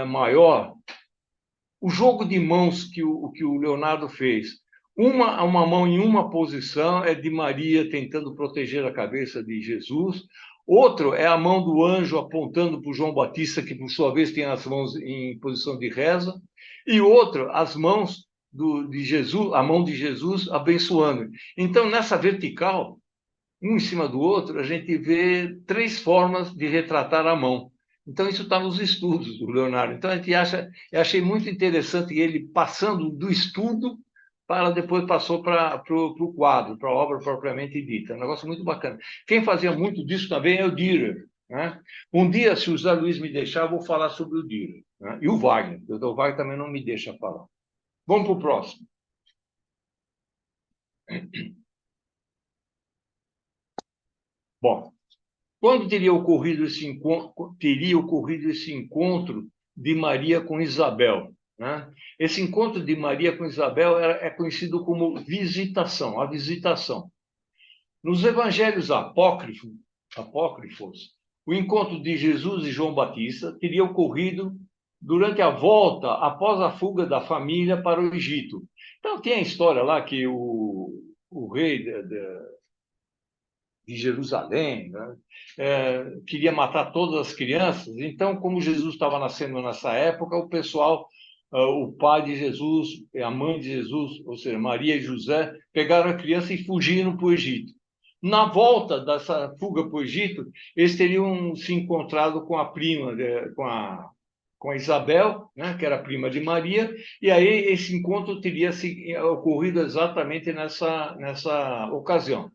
maior, o jogo de mãos que o Leonardo fez. Uma mão em uma posição é de Maria tentando proteger a cabeça de Jesus. Outro é a mão do anjo apontando para o João Batista, que por sua vez tem as mãos em posição de reza. E outro, as mãos de Jesus, a mão de Jesus abençoando. Então, nessa vertical, um em cima do outro, a gente vê 3 formas de retratar a mão. Então, isso está nos estudos do Leonardo. Então, eu achei muito interessante ele passando do estudo para depois passou para o quadro, para a obra propriamente dita. É um negócio muito bacana. Quem fazia muito disso também é o Dürer, né? Um dia, se o José Luiz me deixar, eu vou falar sobre o Dürer, né? E o Wagner. O Wagner também não me deixa falar. Vamos para o próximo. Bom, quando teria ocorrido esse encontro de Maria com Isabel, né? Esse encontro de Maria com Isabel é conhecido como visitação, a visitação. Nos evangelhos apócrifos, o encontro de Jesus e João Batista teria ocorrido durante a volta após a fuga da família para o Egito. Então, tem a história lá que o rei de Jerusalém, né, queria matar todas as crianças. Então, como Jesus estava nascendo nessa época, o pessoal, o pai de Jesus, a mãe de Jesus, ou seja, Maria e José, pegaram a criança e fugiram para o Egito. Na volta dessa fuga para o Egito, eles teriam se encontrado com a prima, com a Isabel, né, que era prima de Maria, e aí esse encontro teria ocorrido exatamente nessa ocasião.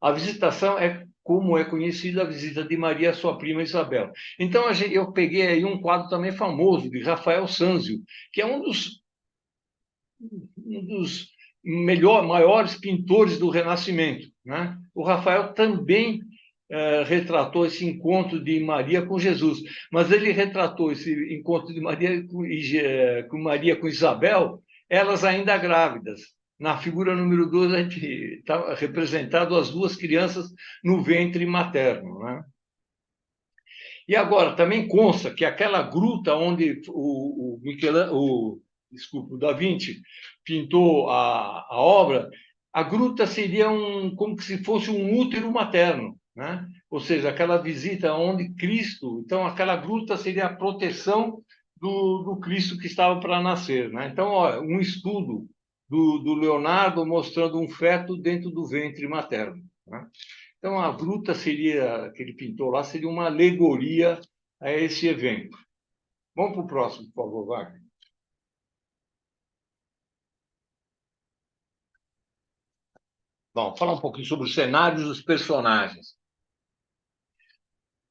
A visitação é como é conhecida a visita de Maria à sua prima Isabel. Então, eu peguei aí um quadro também famoso, de Rafael Sanzio, que é um dos maiores pintores do Renascimento, né? O Rafael também retratou esse encontro de Maria com Jesus, mas ele retratou esse encontro de Maria com Isabel, elas ainda grávidas. Na figura número 2, a gente está representado as 2 crianças no ventre materno, né? E agora, também consta que aquela gruta onde o Da Vinci pintou a obra, a gruta seria como se fosse um útero materno. né? Ou seja, aquela visita onde Cristo, então aquela gruta seria a proteção do Cristo que estava para nascer, né? Então, ó, um estudo do Leonardo mostrando um feto dentro do ventre materno, né? Então, a gruta seria, que ele pintou lá, seria uma alegoria a esse evento. Vamos para o próximo, por favor, Wagner. Bom, falar um pouquinho sobre os cenários dos personagens.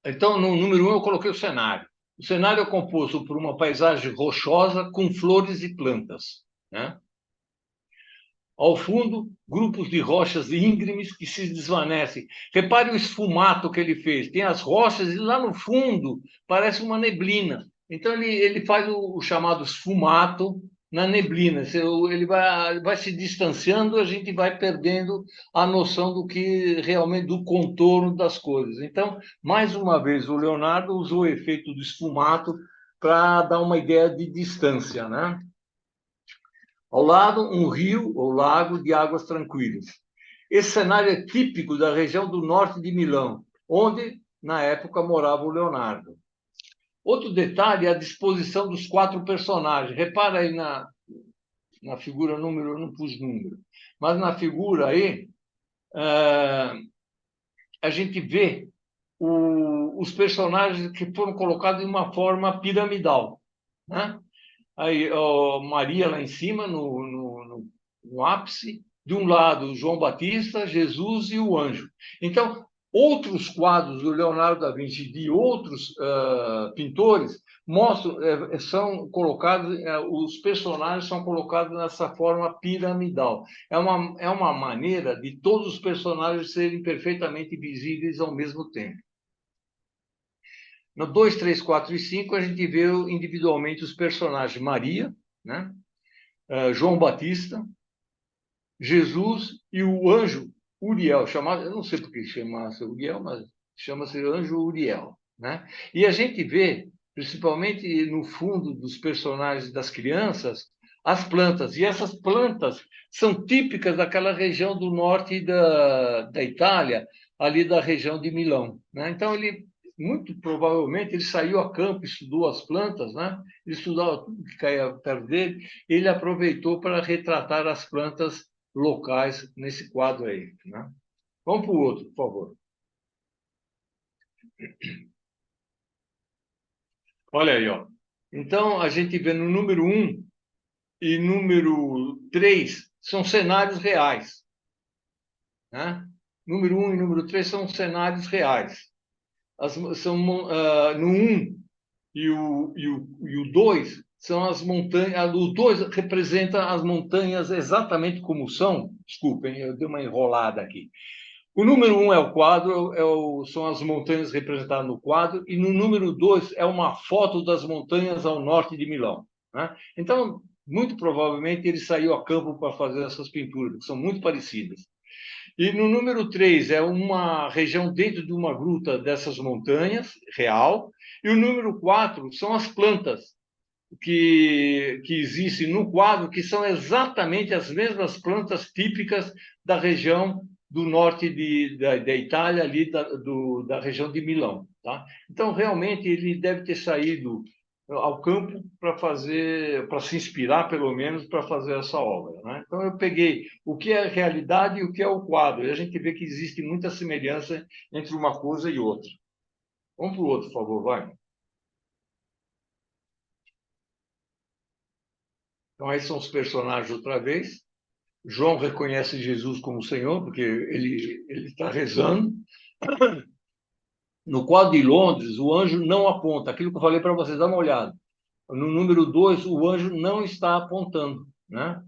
Então, no número 1, eu coloquei o cenário. O cenário é composto por uma paisagem rochosa com flores e plantas, né? Ao fundo, grupos de rochas íngremes que se desvanecem. Repare o esfumato que ele fez. Tem as rochas e lá no fundo parece uma neblina. Então, ele faz o chamado esfumato na neblina. Ele vai se distanciando, a gente vai perdendo a noção do que realmente, do contorno das coisas. Então, mais uma vez, o Leonardo usou o efeito do esfumato para dar uma ideia de distância, né? Ao lado, um rio ou lago de águas tranquilas. Esse cenário é típico da região do norte de Milão, onde, na época, morava o Leonardo. Outro detalhe é a disposição dos 4 personagens. Repara aí na figura número, eu não pus número, mas na figura aí, a gente vê os personagens que foram colocados em uma forma piramidal, né? Aí, Maria lá em cima, no ápice, de um lado, João Batista, Jesus e o anjo. Então, outros quadros do Leonardo da Vinci, de outros pintores, mostram, são colocados, os personagens são colocados nessa forma piramidal. É uma maneira de todos os personagens serem perfeitamente visíveis ao mesmo tempo. No 2, 3, 4 e 5, a gente vê individualmente os personagens Maria, né? João Batista, Jesus e o anjo Uriel, chamado, eu não sei por que chama-se Uriel, mas chama-se anjo Uriel, né? E a gente vê, principalmente no fundo dos personagens das crianças, as plantas. E essas plantas são típicas daquela região do norte da Itália, ali da região de Milão, né? Então, muito provavelmente, ele saiu a campo, estudou as plantas, né? Ele estudava tudo que caía perto dele, ele aproveitou para retratar as plantas locais nesse quadro aí, né? Vamos para o outro, por favor. Olha aí, ó. Então, a gente vê no número 1 e número 3 são cenários reais, né? Número 1 e número 3 são cenários reais. No 1 e o 2 são as montanhas. O 2 representa as montanhas exatamente como são. Desculpem, eu dei uma enrolada aqui. O número 1 é o quadro, são as montanhas representadas no quadro, e no número 2 é uma foto das montanhas ao norte de Milão, né? Então, muito provavelmente, ele saiu a campo para fazer essas pinturas, que são muito parecidas. E no número 3 é uma região dentro de uma gruta dessas montanhas, real, e o número 4 são as plantas que existem no quadro, que são exatamente as mesmas plantas típicas da região do norte da Itália, ali da região de Milão, tá? Então, realmente, ele deve ter saído ao campo para se inspirar, pelo menos, para fazer essa obra, né? Então, eu peguei o que é a realidade e o que é o quadro, e a gente vê que existe muita semelhança entre uma coisa e outra. Vamos para o outro, por favor, vai. Então, aí são os personagens outra vez. João reconhece Jesus como Senhor, porque ele está rezando. No quadro de Londres, o anjo não aponta. Aquilo que eu falei para vocês, dá uma olhada. No número 2, o anjo não está apontando, né?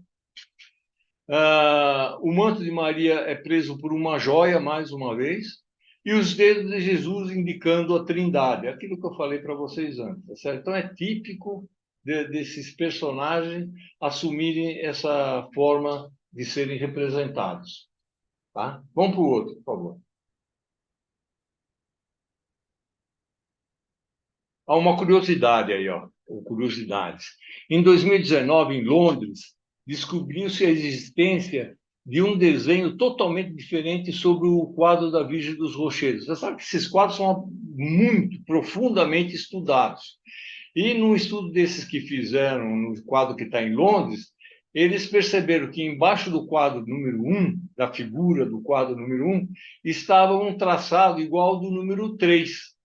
O manto de Maria é preso por uma joia, mais uma vez, e os dedos de Jesus indicando a Trindade. Aquilo que eu falei para vocês antes, tá certo? Então, é típico desses personagens assumirem essa forma de serem representados, tá? Vamos para o outro, por favor. Há uma curiosidade aí, ó, ou curiosidades. Em 2019, em Londres, descobriu-se a existência de um desenho totalmente diferente sobre o quadro da Virgem dos Rochedos. Você sabe que esses quadros são muito profundamente estudados. E no estudo desses que fizeram, no quadro que está em Londres, eles perceberam que embaixo do quadro número 1, da figura do quadro número 1, estava um traçado igual ao do número 3.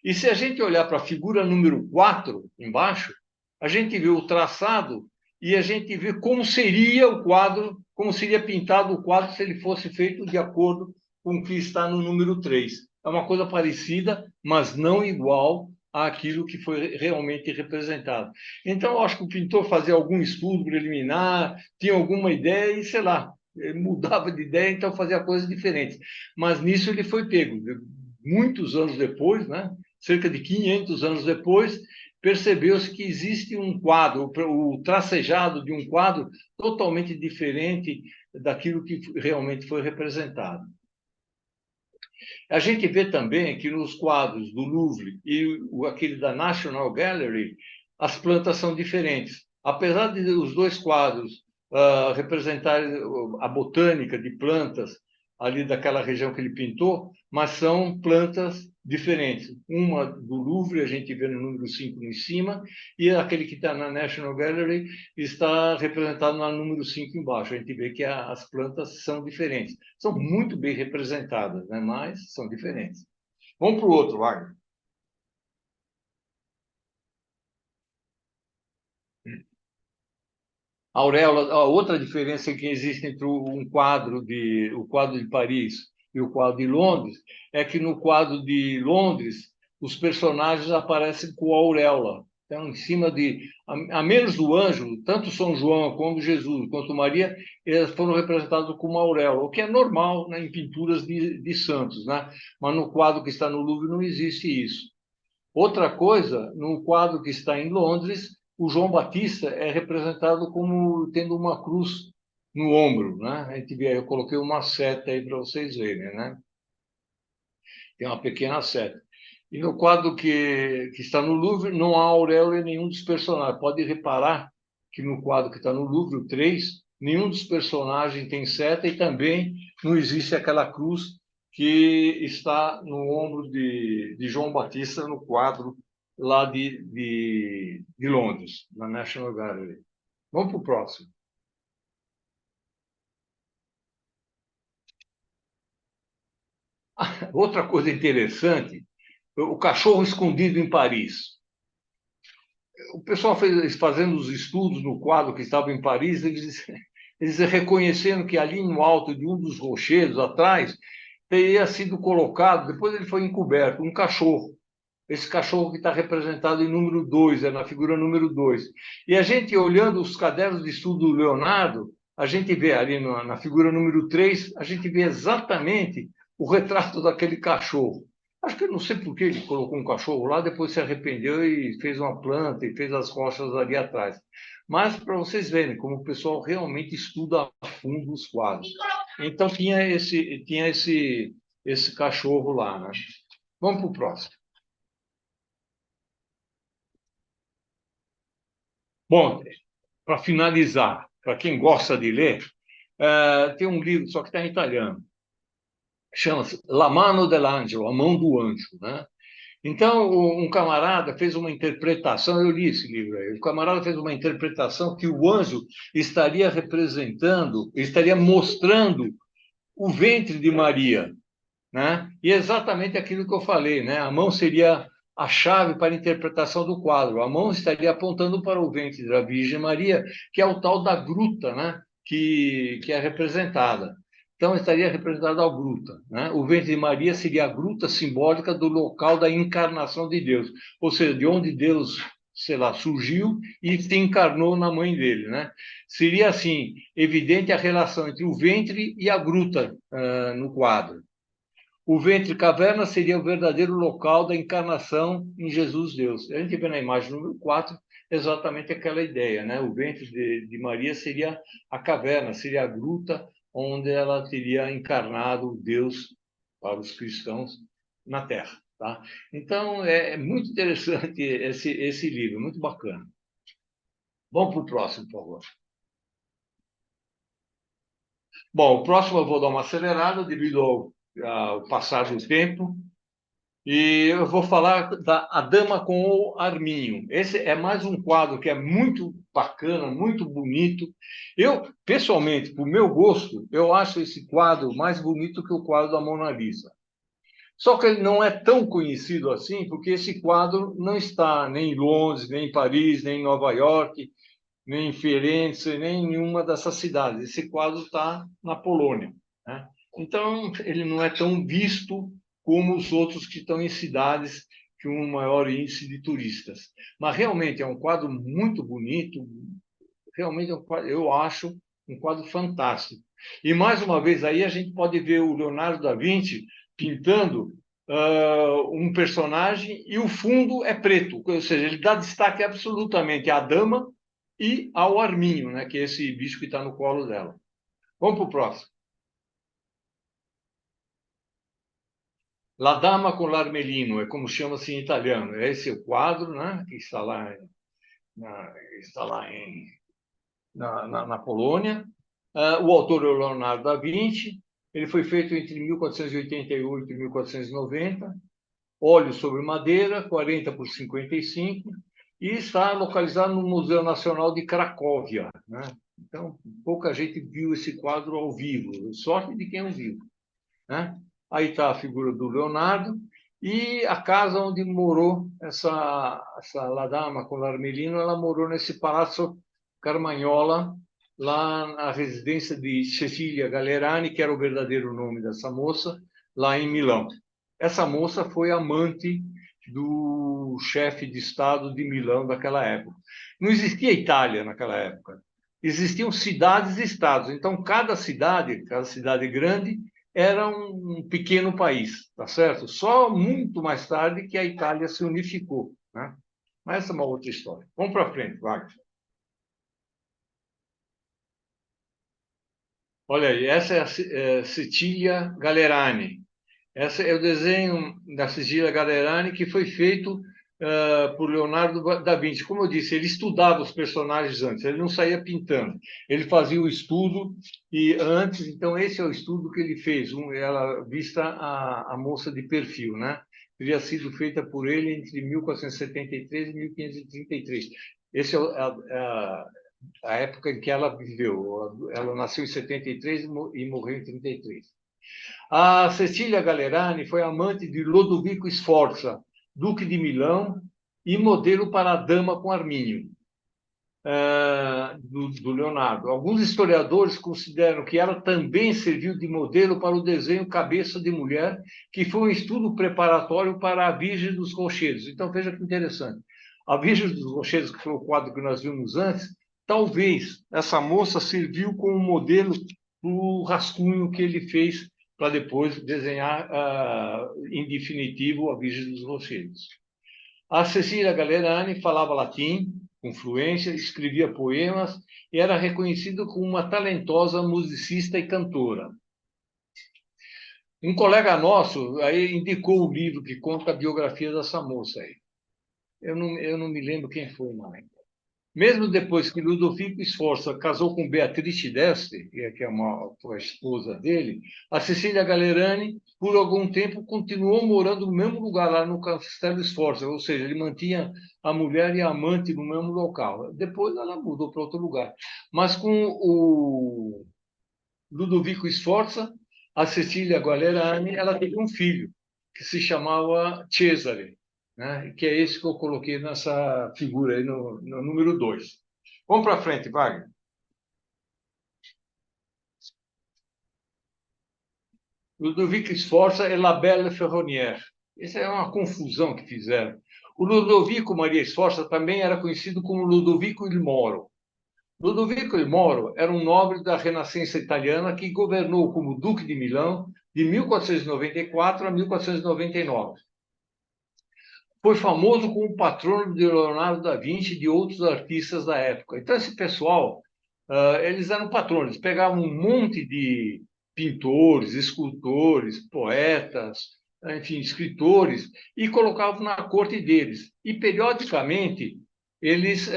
E se a gente olhar para a figura número 4, embaixo, a gente vê o traçado e a gente vê como seria o quadro, como seria pintado o quadro se ele fosse feito de acordo com o que está no número 3. É uma coisa parecida, mas não igual àquilo que foi realmente representado. Então, eu acho que o pintor fazia algum estudo preliminar, tinha alguma ideia e, sei lá, ele mudava de ideia, então fazia coisas diferentes. Mas nisso ele foi pego. Muitos anos depois, né? Cerca de 500 anos depois, percebeu-se que existe um quadro, o tracejado de um quadro totalmente diferente daquilo que realmente foi representado. A gente vê também que nos quadros do Louvre e aquele da National Gallery, as plantas são diferentes. Apesar de os dois quadros representarem a botânica de plantas ali daquela região que ele pintou, mas são plantas diferentes. Uma do Louvre, a gente vê no número 5 em cima, e aquele que está na National Gallery está representado no número 5 embaixo. A gente vê que as plantas são diferentes. São muito bem representadas, né? Mas são diferentes. Vamos para o outro, Wagner. A auréola, a outra diferença que existe entre o quadro de Paris e o quadro de Londres é que no quadro de Londres os personagens aparecem com auréola. Então, em cima a menos do anjo, tanto São João como Jesus, quanto Maria, eles foram representados com uma auréola, o que é normal, né, em pinturas de santos, né? Mas no quadro que está no Louvre não existe isso. Outra coisa, no quadro que está em Londres, o João Batista é representado como tendo uma cruz no ombro, né? A gente vê, eu coloquei uma seta aí para vocês verem, né? Tem uma pequena seta. E no quadro que está no Louvre, não há auréola em nenhum dos personagens. Pode reparar que no quadro que está no Louvre, o 3, nenhum dos personagens tem seta e também não existe aquela cruz que está no ombro de João Batista no quadro lá de Londres, na National Gallery. Vamos para o próximo. Outra coisa interessante, o cachorro escondido em Paris. O pessoal fazendo os estudos no quadro que estava em Paris, eles reconheceram que ali no alto de um dos rochedos, atrás, teria sido colocado, depois ele foi encoberto, um cachorro. Esse cachorro que está representado em número 2, é na figura número 2. E a gente, olhando os cadernos de estudo do Leonardo, a gente vê ali na figura número 3, a gente vê exatamente o retrato daquele cachorro. Acho que eu não sei por que ele colocou um cachorro lá, depois se arrependeu e fez uma planta e fez as rochas ali atrás. Mas para vocês verem como o pessoal realmente estuda a fundo os quadros. Então tinha esse cachorro lá, né? Vamos para o próximo. Bom, para finalizar, para quem gosta de ler, tem um livro, só que está em italiano, chama-se La Mano dell'Angelo, A Mão do Anjo, né? Então, um camarada fez uma interpretação, eu li esse livro aí, o camarada fez uma interpretação que o anjo estaria representando, estaria mostrando o ventre de Maria, né? E é exatamente aquilo que eu falei, né? A mão seria a chave para a interpretação do quadro. A mão estaria apontando para o ventre da Virgem Maria, que é o tal da gruta, né? Que é representada. Então, estaria representada a gruta, né? O ventre de Maria seria a gruta simbólica do local da encarnação de Deus, ou seja, de onde Deus, sei lá, surgiu e se encarnou na mãe dele, né? Seria, assim, evidente a relação entre o ventre e a gruta no quadro. O ventre caverna seria o verdadeiro local da encarnação em Jesus Deus. A gente vê na imagem número 4 exatamente aquela ideia, né? O ventre de Maria seria a caverna, seria a gruta onde ela teria encarnado Deus para os cristãos na Terra, tá? Então, é muito interessante esse livro, muito bacana. Vamos para o próximo, por favor. Bom, o próximo eu vou dar uma acelerada devido ao passar do tempo. E eu vou falar da A Dama com o Arminho. Esse é mais um quadro que é muito bacana, muito bonito. Eu, pessoalmente, por meu gosto, eu acho esse quadro mais bonito que o quadro da Mona Lisa. Só que ele não é tão conhecido assim, porque esse quadro não está nem em Londres, nem em Paris, nem em Nova York, nem em Firenze, nem em nenhuma dessas cidades. Esse quadro está na Polônia, né? Então, ele não é tão visto como os outros que estão em cidades com um maior índice de turistas. Mas realmente é um quadro muito bonito, realmente eu acho um quadro fantástico. E mais uma vez aí a gente pode ver o Leonardo da Vinci pintando um personagem e o fundo é preto, ou seja, ele dá destaque absolutamente à dama e ao arminho, né, que é esse bicho que está no colo dela. Vamos para o próximo. La Dama con l'Armelino, é como chama-se em italiano. Esse é o quadro, né, que está lá, está lá na Polônia. O autor é o Leonardo da Vinci. Ele foi feito entre 1488 e 1490. Óleo sobre madeira, 40 por 55, e está localizado no Museu Nacional de Cracóvia, né? Então, pouca gente viu esse quadro ao vivo, sorte de quem o viu, né? Aí está a figura do Leonardo e a casa onde morou essa La Dama con l'Armelino, ela morou nesse Palazzo Carmagnola, lá na residência de Cecília Gallerani, que era o verdadeiro nome dessa moça, lá em Milão. Essa moça foi amante do chefe de Estado de Milão daquela época. Não existia Itália naquela época. Existiam cidades e estados. Então, cada cidade grande, era um pequeno país, tá certo? Só muito mais tarde que a Itália se unificou, né? Mas essa é uma outra história. Vamos para frente, Wagner. Olha aí, essa é a Cecilia Gallerani. Esse é o desenho da Cecilia Gallerani que foi feito por Leonardo da Vinci. Como eu disse, ele estudava os personagens antes, ele não saía pintando. Ele fazia o estudo e antes, então esse é o estudo que ele fez, ela vista a moça de perfil, né? Teria sido feita por ele entre 1473 e 1533. Essa é a época em que ela viveu. Ela nasceu em 73 e morreu em 33. A Cecília Gallerani foi amante de Lodovico Sforza, duque de Milão, e modelo para a Dama com Arminio, do Leonardo. Alguns historiadores consideram que ela também serviu de modelo para o desenho Cabeça de Mulher, que foi um estudo preparatório para a Virgem dos Rochedos. Então, veja que interessante. A Virgem dos Rochedos, que foi o quadro que nós vimos antes, talvez essa moça serviu como modelo do rascunho que ele fez para depois desenhar, em definitivo, a Virgem dos Rochedos. A Cecília Gallerani falava latim com fluência, escrevia poemas e era reconhecida como uma talentosa musicista e cantora. Um colega nosso aí indicou o livro que conta a biografia dessa moça aí. Eu não me lembro quem foi, mais. Mesmo depois que Ludovico Sforza casou com Beatrice d'Este, que é a esposa dele, a Cecília Gallerani, por algum tempo, continuou morando no mesmo lugar, lá no Castelo Sforza, ou seja, ele mantinha a mulher e a amante no mesmo local. Depois ela mudou para outro lugar. Mas com o Ludovico Sforza, a Cecília Gallerani, ela teve um filho, que se chamava Cesare, né? Que é esse que eu coloquei nessa figura aí no número 2. Vamos para frente, Wagner. Ludovico Sforza e La Belle Ferronnière. Essa é uma confusão que fizeram. O Ludovico Maria Sforza também era conhecido como Ludovico il Moro. Ludovico il Moro era um nobre da Renascença italiana que governou como Duque de Milão de 1494 a 1499. Foi famoso como patrono de Leonardo da Vinci e de outros artistas da época. Então, esse pessoal, eles eram patronos, pegavam um monte de pintores, escultores, poetas, enfim, escritores, e colocavam na corte deles. E, periodicamente, eles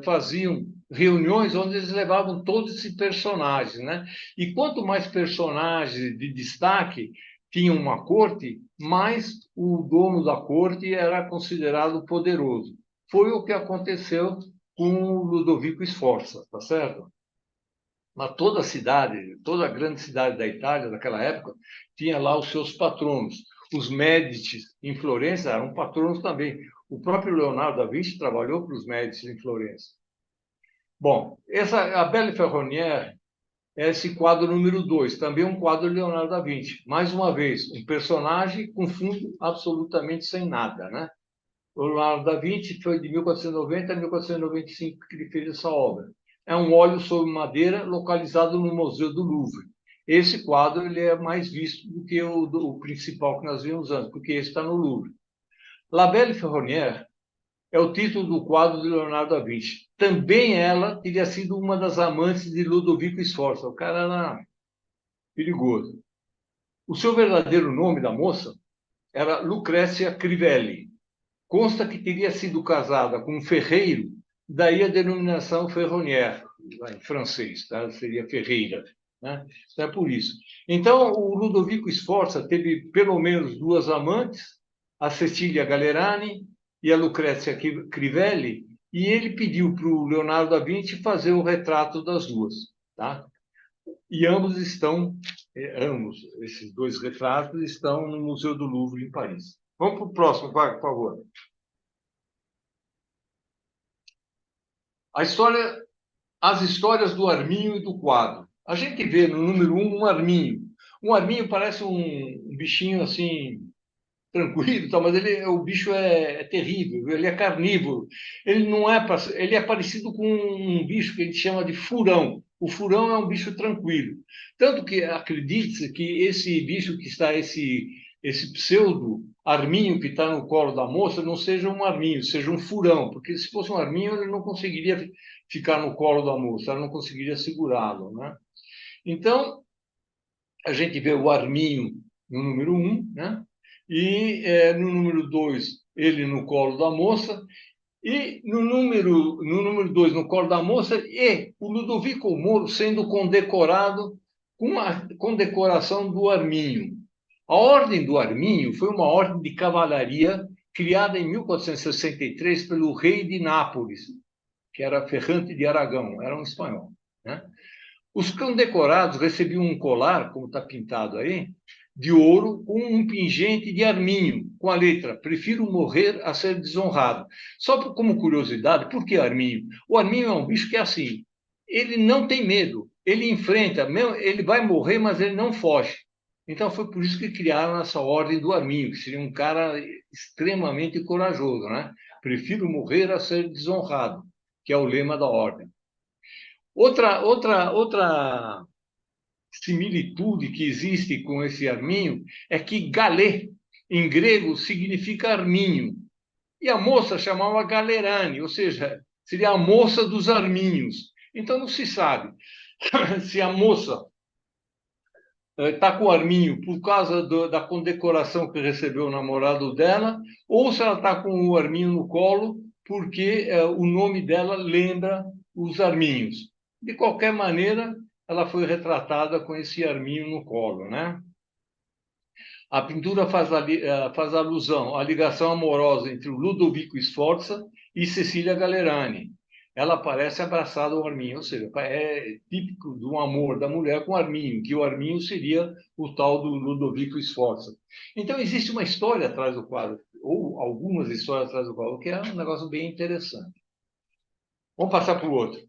faziam reuniões onde eles levavam todos esses personagens, né? E quanto mais personagens de destaque tinham uma corte, mais o dono da corte era considerado poderoso. Foi o que aconteceu com o Ludovico Sforza, tá certo? Mas toda a cidade, toda a grande cidade da Itália daquela época, tinha lá os seus patronos. Os Médici em Florença eram patronos também. O próprio Leonardo da Vinci trabalhou para os Médici em Florença. Bom, a Belle Ferronnière é esse quadro número 2, também um quadro de Leonardo da Vinci. Mais uma vez, um personagem com fundo absolutamente sem nada, né? O Leonardo da Vinci foi de 1490 a 1495 que ele fez essa obra. É um óleo sobre madeira localizado no Museu do Louvre. Esse quadro ele é mais visto do que o principal que nós vimos antes, porque esse está no Louvre. La Belle Ferronnière é o título do quadro de Leonardo da Vinci. Também ela teria sido uma das amantes de Ludovico Sforza. O cara era perigoso. O seu verdadeiro nome da moça era Lucrezia Crivelli. Consta que teria sido casada com um ferreiro, daí a denominação ferronnière, em francês, tá? Seria ferreira. Né? Então é por isso. Então, o Ludovico Sforza teve pelo menos duas amantes, a Cecília Gallerani e a Lucrezia Crivelli, e ele pediu para o Leonardo da Vinci fazer o retrato das duas. Tá? E ambos, esses dois retratos, estão no Museu do Louvre, em Paris. Vamos para o próximo, por favor. As histórias do arminho e do quadro. A gente vê no número 1 um arminho. Um arminho parece um bichinho assim, tranquilo, mas o bicho é terrível, ele é carnívoro. Ele não é, ele é parecido com um bicho que a gente chama de furão. O furão é um bicho tranquilo. Tanto que acredite-se que esse bicho que está, esse pseudo arminho que está no colo da moça, não seja um arminho, seja um furão, porque se fosse um arminho, ele não conseguiria ficar no colo da moça, ela não conseguiria segurá-lo, né? Então, a gente vê o arminho no número 1, né? E no número 2, ele no colo da moça, e no número 2, no colo da moça, e o Ludovico Moro sendo condecorado com a condecoração do arminho. A Ordem do Arminho foi uma ordem de cavalaria criada em 1463 pelo rei de Nápoles, que era Ferrante de Aragão, era um espanhol, né? Os condecorados recebiam um colar, como está pintado aí, de ouro com um pingente de arminho, com a letra "Prefiro morrer a ser desonrado". Só como curiosidade, por que arminho? O arminho é um bicho que é assim, ele não tem medo, ele enfrenta, ele vai morrer, mas ele não foge. Então foi por isso que criaram essa ordem do arminho, que seria um cara extremamente corajoso, né? Prefiro morrer a ser desonrado, que é o lema da ordem. Outra similitude que existe com esse arminho é que galé, em grego, significa arminho. E a moça chamava Galerani, ou seja, seria a moça dos arminhos. Então não se sabe se a moça está com o arminho por causa da condecoração que recebeu o namorado dela, ou se ela está com o arminho no colo porque o nome dela lembra os arminhos. De qualquer maneira, ela foi retratada com esse arminho no colo, né? A pintura faz alusão à ligação amorosa entre o Ludovico Sforza e Cecília Gallerani. Ela aparece abraçada ao arminho, ou seja, é típico do amor da mulher com o arminho, que o arminho seria o tal do Ludovico Sforza. Então, existe uma história atrás do quadro, ou algumas histórias atrás do quadro, que é um negócio bem interessante. Vamos passar para o outro.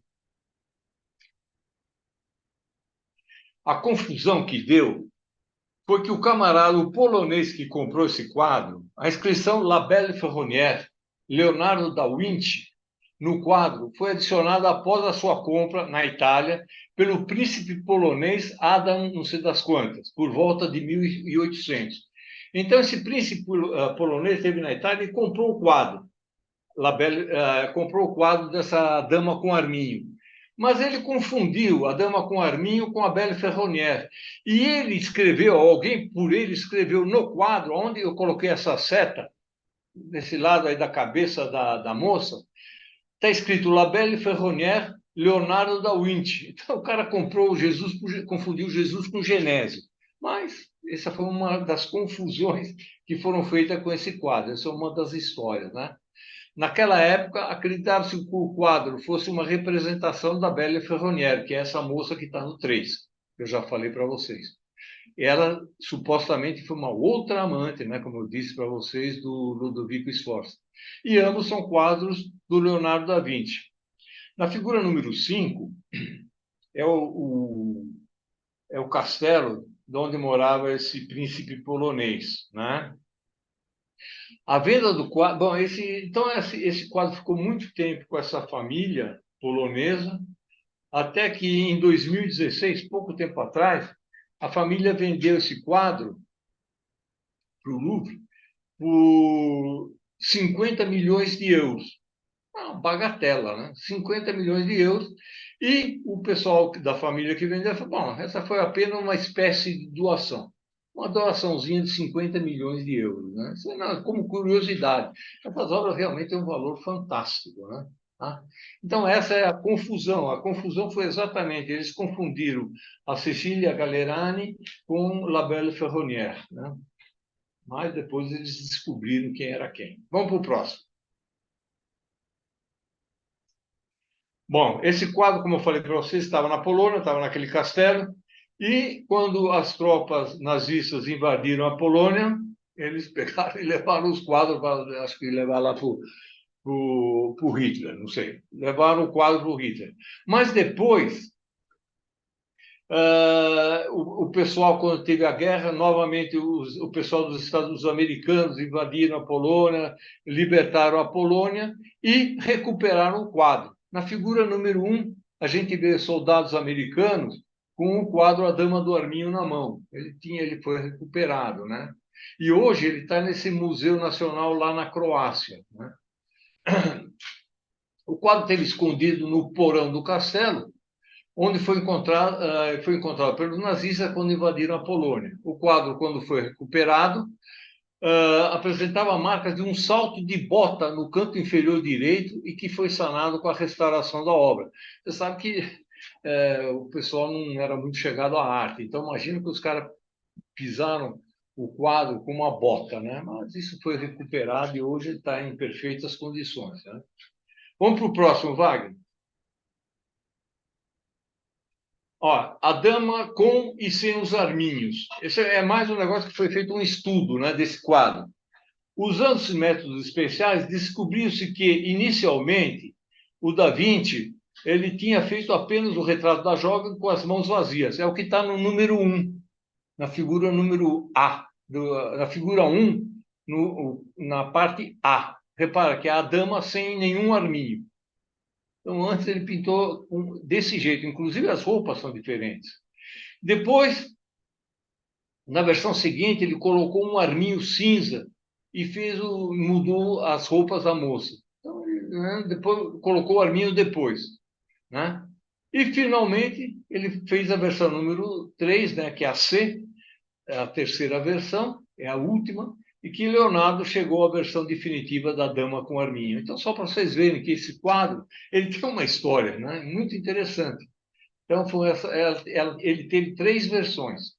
A confusão que deu foi que o camarada, o polonês que comprou esse quadro, a inscrição La Belle Ferronnière, Leonardo da Vinci, no quadro, foi adicionada após a sua compra na Itália pelo príncipe polonês Adam, não sei das quantas, por volta de 1800. Então, esse príncipe polonês esteve na Itália e comprou o quadro. Comprou o quadro dessa dama com arminho. Mas ele confundiu a dama com arminho com a Belle Ferronnière. E ele escreveu, alguém por ele escreveu no quadro, onde eu coloquei essa seta, desse lado aí da cabeça da moça, está escrito La Belle Ferronnière Leonardo da Vinci. Então, o cara comprou Jesus, confundiu Jesus com Genésio. Mas essa foi uma das confusões que foram feitas com esse quadro. Essa é uma das histórias, né? Naquela época, acreditava-se que o quadro fosse uma representação da Belle Ferronnière, que é essa moça que está no 3, que eu já falei para vocês. Ela supostamente foi uma outra amante, né, como eu disse para vocês, do Ludovico Sforza. E ambos são quadros do Leonardo da Vinci. Na figura número 5, é é o castelo de onde morava esse príncipe polonês, né? A venda do quadro... Bom, esse quadro ficou muito tempo com essa família polonesa, até que em 2016, pouco tempo atrás, a família vendeu esse quadro para o Louvre por 50 milhões de euros. Uma bagatela, né? 50 milhões de euros. E o pessoal da família que vendeu falou, bom, essa foi apenas uma espécie de doação. Uma doaçãozinha de 50 milhões de euros. Né? Isso é como curiosidade. Essas obras realmente têm um valor fantástico. Né? Tá? Então, essa é a confusão. A confusão foi exatamente, eles confundiram a Cecília Gallerani com La Belle Ferronnière. Né? Mas depois eles descobriram quem era quem. Vamos para o próximo. Bom, esse quadro, como eu falei para vocês, estava na Polônia, estava naquele castelo, e quando as tropas nazistas invadiram a Polônia, eles pegaram e levaram os quadros, acho que levaram lá para o Hitler, não sei. Levaram o quadro para o Hitler. Mas depois, o pessoal, quando teve a guerra, novamente o pessoal os americanos invadiram a Polônia, libertaram a Polônia e recuperaram o quadro. Na figura número 1, a gente vê soldados americanos com o quadro A Dama do Arminho na mão. Ele foi recuperado, né? E hoje ele está nesse Museu Nacional lá na Croácia, né? O quadro esteve escondido no porão do castelo, onde foi encontrado pelos nazistas quando invadiram a Polônia. O quadro, quando foi recuperado, apresentava marcas de um salto de bota no canto inferior direito e que foi sanado com a restauração da obra. Você sabe que o pessoal não era muito chegado à arte, então imagina que os caras pisaram o quadro com uma bota, né? Mas isso foi recuperado e hoje ele está em perfeitas condições. Né? Vamos para o próximo, Wagner. Ó, a dama com e sem os arminhos. Esse é mais um negócio que foi feito um estudo, né, desse quadro. Usando esses métodos especiais, descobriu-se que, inicialmente, o Da Vinci ele tinha feito apenas o retrato da jovem com as mãos vazias. É o que está no número 1, na figura número A. Na figura 1, na parte A. Repara que é a dama sem nenhum arminho. Então, antes ele pintou desse jeito, inclusive as roupas são diferentes. Depois, na versão seguinte, ele colocou um arminho cinza e mudou as roupas da moça. Então, depois colocou o arminho depois, né? E finalmente ele fez a versão número 3, né, que é a C, é a terceira versão, é a última, e que Leonardo chegou à versão definitiva da Dama com Arminho. Então, só para vocês verem que esse quadro ele tem uma história, né, muito interessante. Então, ele teve 3 versões.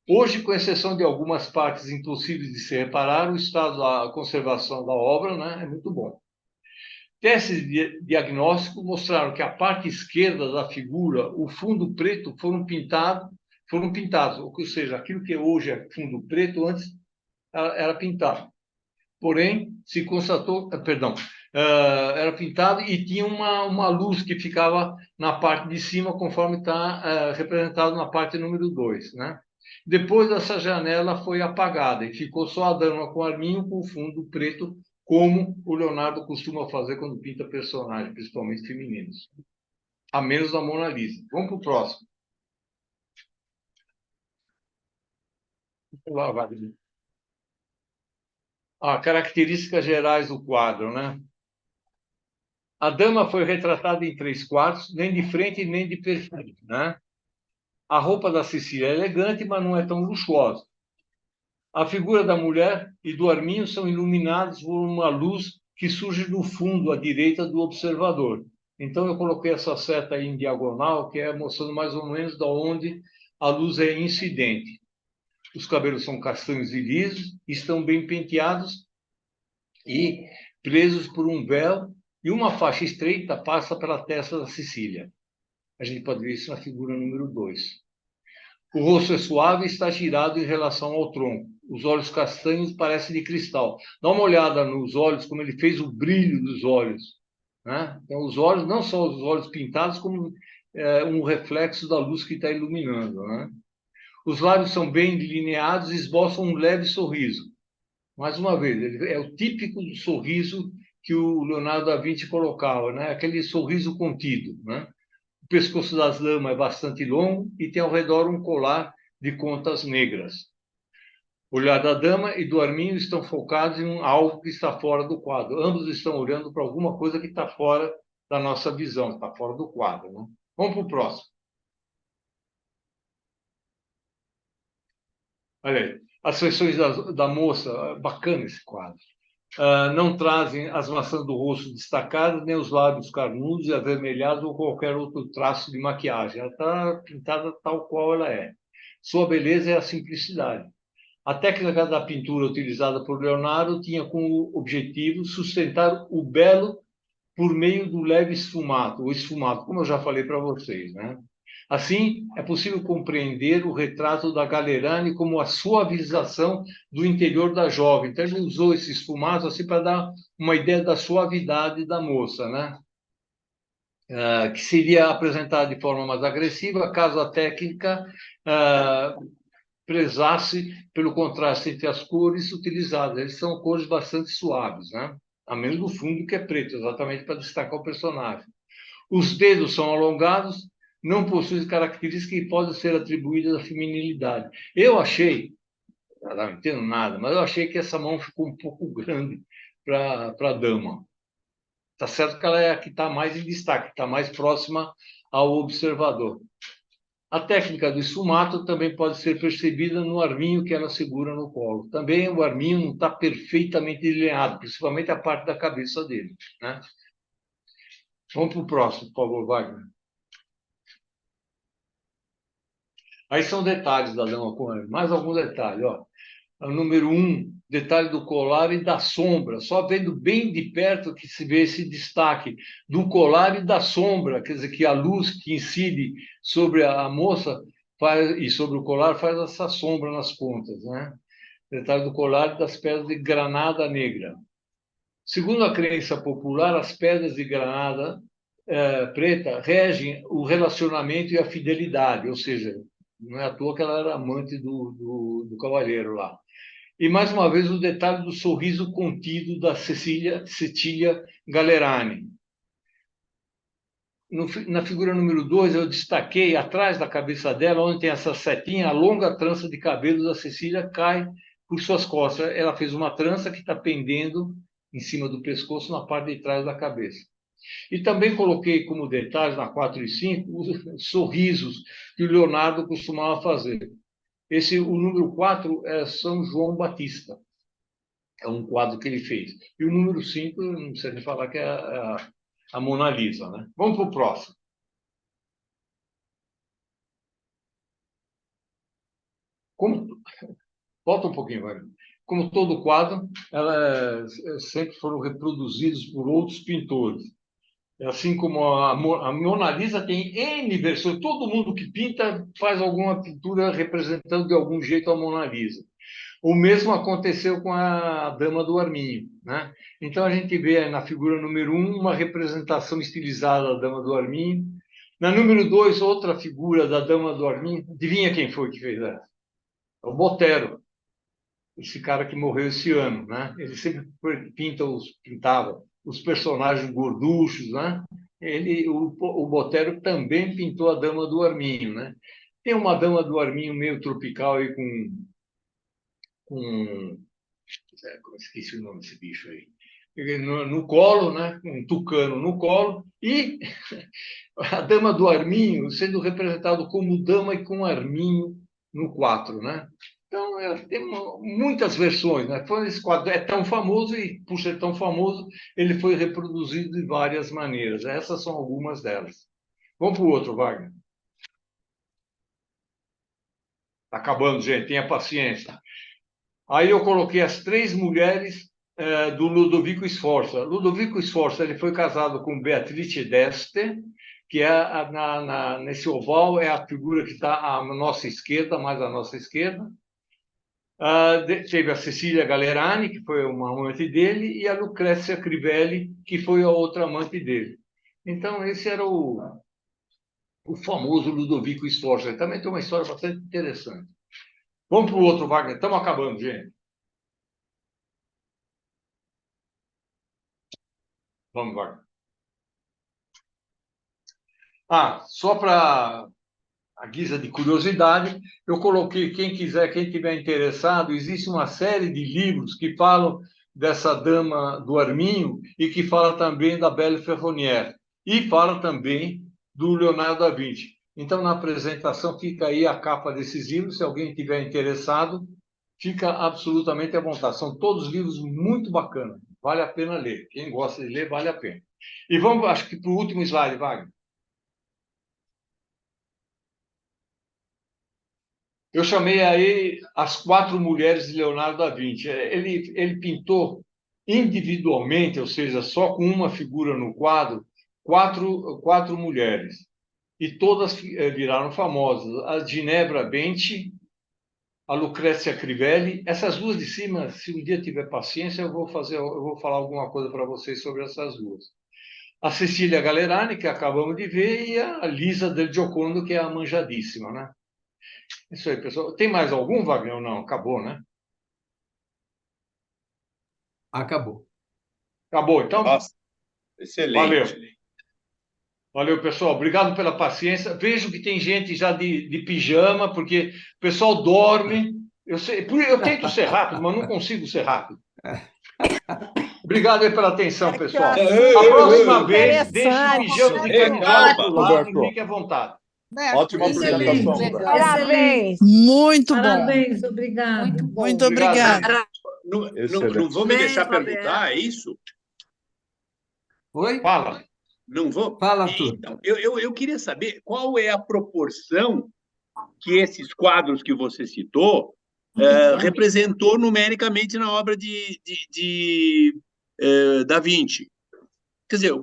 Hoje, com exceção de algumas partes impossíveis de se reparar, o estado da conservação da obra, né, é muito bom. Testes de diagnóstico mostraram que a parte esquerda da figura, o fundo preto, foram pintados, ou seja, aquilo que hoje é fundo preto, antes era pintado. Porém, se constatou, era pintado e tinha uma luz que ficava na parte de cima, conforme está representado na parte número 2, né? Depois, essa janela foi apagada e ficou só a dama com arminho com fundo preto, como o Leonardo costuma fazer quando pinta personagens, principalmente femininos. A menos da Mona Lisa. Vamos para o próximo. Lá, Wagner. Características gerais do quadro, né? A dama foi retratada em 3 quartos, nem de frente nem de perfil, né? A roupa da Cecília é elegante, mas não é tão luxuosa. A figura da mulher e do arminho são iluminados por uma luz que surge no fundo, à direita do observador. Então, eu coloquei essa seta aí em diagonal, que é mostrando mais ou menos de onde a luz é incidente. Os cabelos são castanhos e lisos, estão bem penteados e presos por um véu, e uma faixa estreita passa pela testa da Cecília. A gente pode ver isso na figura número 2. O rosto é suave e está girado em relação ao tronco. Os olhos castanhos parecem de cristal. Dá uma olhada nos olhos, como ele fez o brilho dos olhos. Né? Então, os olhos, não só os olhos pintados, como um reflexo da luz que está iluminando. Né? Os lábios são bem delineados e esboçam um leve sorriso. Mais uma vez, ele é o típico sorriso que o Leonardo da Vinci colocava, né? Aquele sorriso contido. Né? O pescoço das damas é bastante longo e tem ao redor um colar de contas negras. O olhar da dama e do Arminho estão focados em algo que está fora do quadro. Ambos estão olhando para alguma coisa que está fora da nossa visão, está fora do quadro. Né? Vamos para o próximo. Olha aí. As feições da moça, bacana esse quadro. Não trazem as maçãs do rosto destacadas, nem os lábios carnudos e avermelhados ou qualquer outro traço de maquiagem. Ela está pintada tal qual ela é. Sua beleza é a simplicidade. A técnica da pintura utilizada por Leonardo tinha como objetivo sustentar o belo por meio do leve esfumato, o esfumato, como eu já falei para vocês, né? Assim, é possível compreender o retrato da Gallerani como a suavização do interior da jovem. Então, ele usou esse esfumato assim para dar uma ideia da suavidade da moça, né? Que seria apresentada de forma mais agressiva, caso a técnica prezasse pelo contraste entre as cores utilizadas. Eles são cores bastante suaves, né? A menos do fundo, que é preto, exatamente para destacar o personagem. Os dedos são alongados, não possuem características que podem ser atribuídas à feminilidade. Eu achei, eu não entendo nada, mas eu achei que essa mão ficou um pouco grande para a dama. Está certo que ela é a que está mais em destaque, está mais próxima ao observador. A técnica do esfumato também pode ser percebida no arminho que ela segura no colo. Também o arminho não está perfeitamente delineado, principalmente a parte da cabeça dele. Né? Vamos para o próximo, por favor, Wagner. Aí são detalhes da dama com ele. Mais algum detalhe. Ó. O número 1, detalhe do colar e da sombra. Só vendo bem de perto que se vê esse destaque do colar e da sombra. Quer dizer, que a luz que incide sobre a moça e sobre o colar faz essa sombra nas pontas. Né? Detalhe do colar e das pedras de granada negra. Segundo a crença popular, as pedras de granada preta regem o relacionamento e a fidelidade, ou seja, não é à toa que ela era amante do cavalheiro lá. E, mais uma vez, o detalhe do sorriso contido da Cecília Gallerani. Na figura número 2, eu destaquei atrás da cabeça dela, onde tem essa setinha, a longa trança de cabelo da Cecília cai por suas costas. Ela fez uma trança que está pendendo em cima do pescoço, na parte de trás da cabeça. E também coloquei como detalhes, na 4 e 5, os sorrisos que o Leonardo costumava fazer. O número 4 é São João Batista. É um quadro que ele fez. E o número 5, não sei nem falar, que é a Mona Lisa. Né? Vamos para o próximo. Volta um pouquinho, vai. Como todo quadro, elas sempre foram reproduzidos por outros pintores. Assim como a Mona Lisa tem N versões, todo mundo que pinta faz alguma pintura representando de algum jeito a Mona Lisa. O mesmo aconteceu com a Dama do Arminho. Né? Então, a gente vê na figura número 1 uma representação estilizada da Dama do Arminho. Na número 2, outra figura da Dama do Arminho. Adivinha quem foi que fez essa? É o Botero, esse cara que morreu esse ano. Né? Ele sempre pintava os personagens gorduchos. Né? O Botero também pintou a Dama do Arminho. Né? Tem uma Dama do Arminho meio tropical aí esqueci o nome desse bicho aí. No colo, né? Um tucano no colo, e a Dama do Arminho sendo representado como dama e com arminho no 4, né? Então, tem muitas versões, né? Esse quadro é tão famoso e, por ser tão famoso, ele foi reproduzido de várias maneiras. Essas são algumas delas. Vamos para o outro, Wagner. Está acabando, gente, tenha paciência. Aí eu coloquei as três mulheres do Ludovico Sforza. Ludovico Sforza ele foi casado com Beatrice d'Este, que nesse oval é a figura que está à nossa esquerda, mais à nossa esquerda. Teve a Cecília Galerani, que foi uma amante dele, e a Lucrezia Crivelli, que foi a outra amante dele. Então, esse era o famoso Ludovico Sforza. Ele também tem uma história bastante interessante. Vamos para o outro, Wagner. Estamos acabando, gente. Vamos, Wagner. Só para a guisa de curiosidade, eu coloquei, quem quiser, quem tiver interessado, existe uma série de livros que falam dessa dama do Arminho e que fala também da Belle Ferronnière e fala também do Leonardo da Vinci. Então, na apresentação fica aí a capa desses livros, se alguém tiver interessado, fica absolutamente à vontade. São todos livros muito bacanas, vale a pena ler. Quem gosta de ler, vale a pena. E vamos, acho que para o último slide, Wagner. Eu chamei aí as quatro mulheres de Leonardo da Vinci. Ele pintou individualmente, ou seja, só com uma figura no quadro, quatro mulheres. E todas viraram famosas. A Ginebra Benci, a Lucrezia Crivelli. Essas duas de cima, se um dia tiver paciência, eu vou falar alguma coisa para vocês sobre essas duas. A Cecília Galerani, que acabamos de ver, e a Lisa del Giocondo, que é a manjadíssima, né? Isso aí, pessoal. Tem mais algum, Wagner, ou não? Acabou, né? Acabou. Acabou, então. Nossa, excelente. Valeu. Valeu, pessoal. Obrigado pela paciência. Vejo que tem gente já de pijama, porque o pessoal dorme. Eu tento ser rápido, mas não consigo ser rápido. Obrigado aí pela atenção, pessoal. A próxima vez, deixe o pijama de candidato para o lado e fique à vontade. Ótima apresentação, Roberto. Parabéns. Muito bom. Parabéns, obrigado. Muito bom. Muito Obrigado. obrigada. Não vou me deixar perguntar, é isso? Oi? Fala. Não vou? Fala, Arthur. Então, eu queria saber qual é a proporção que esses quadros que você citou representou numericamente na obra de Da Vinci. Quer dizer,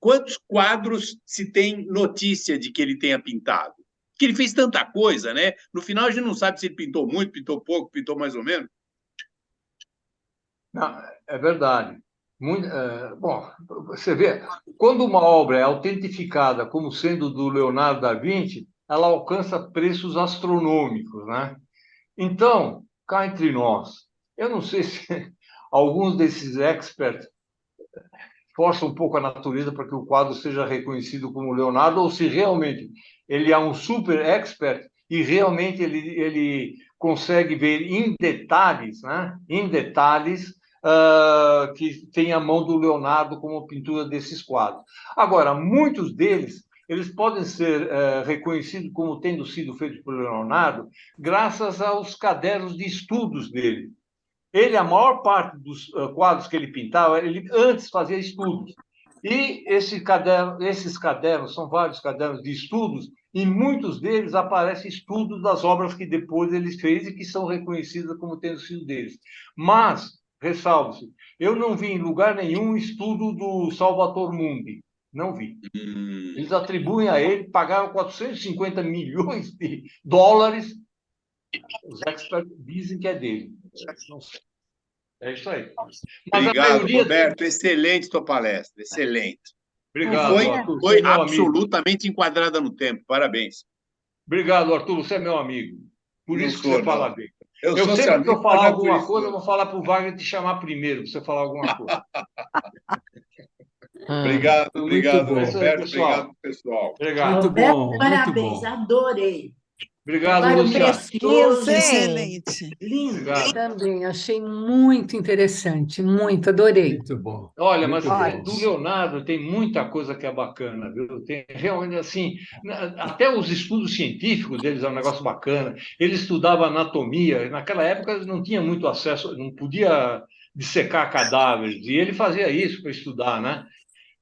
quantos quadros se tem notícia de que ele tenha pintado? Que ele fez tanta coisa, né? No final, a gente não sabe se ele pintou muito, pintou pouco, pintou mais ou menos. Não, é verdade. Bom, você vê, quando uma obra é autentificada como sendo do Leonardo da Vinci, ela alcança preços astronômicos, né? Então, cá entre nós, eu não sei se alguns desses experts forçam um pouco a natureza para que o quadro seja reconhecido como Leonardo, ou se realmente ele é um super expert e realmente ele consegue ver em detalhes, né? Em detalhes, que tem a mão do Leonardo como pintura desses quadros. Agora, muitos deles eles podem ser reconhecidos como tendo sido feitos por Leonardo graças aos cadernos de estudos dele. A maior parte dos quadros que ele pintava, ele antes fazia estudos. E esses cadernos são vários cadernos de estudos, e muitos deles aparecem estudos das obras que depois ele fez e que são reconhecidas como tendo sido deles. Mas, ressalvo-se, eu não vi em lugar nenhum estudo do Salvator Mundi. Não vi. Eles atribuem a ele, pagaram 450 milhões de dólares. Os experts dizem que é dele. Não sei. É isso aí. Mas obrigado, Roberto. Excelente tua palestra. Excelente. Obrigado, Arthur. Foi absolutamente enquadrada no tempo. Parabéns. Obrigado, Arthur. Você é meu amigo. Por isso que você fala bem. Eu sempre que eu falar alguma coisa, eu vou falar para o Wagner te chamar primeiro, para você falar alguma coisa. Obrigado, Roberto. Aí, obrigado, pessoal. Obrigado. Muito bom. Parabéns, muito bom. adorei. Obrigado, Trabalho Lúcia. precioso, hein? Excelente. Lindo Obrigado. Também, achei muito interessante, muito, adorei. Muito bom. Olha, mas Muito bom. do Leonardo tem muita coisa que é bacana, viu? Tem realmente assim, até os estudos científicos deles é um negócio bacana. Ele estudava anatomia, naquela época eles não tinha muito acesso, não podia dissecar cadáveres, e ele fazia isso para estudar, né?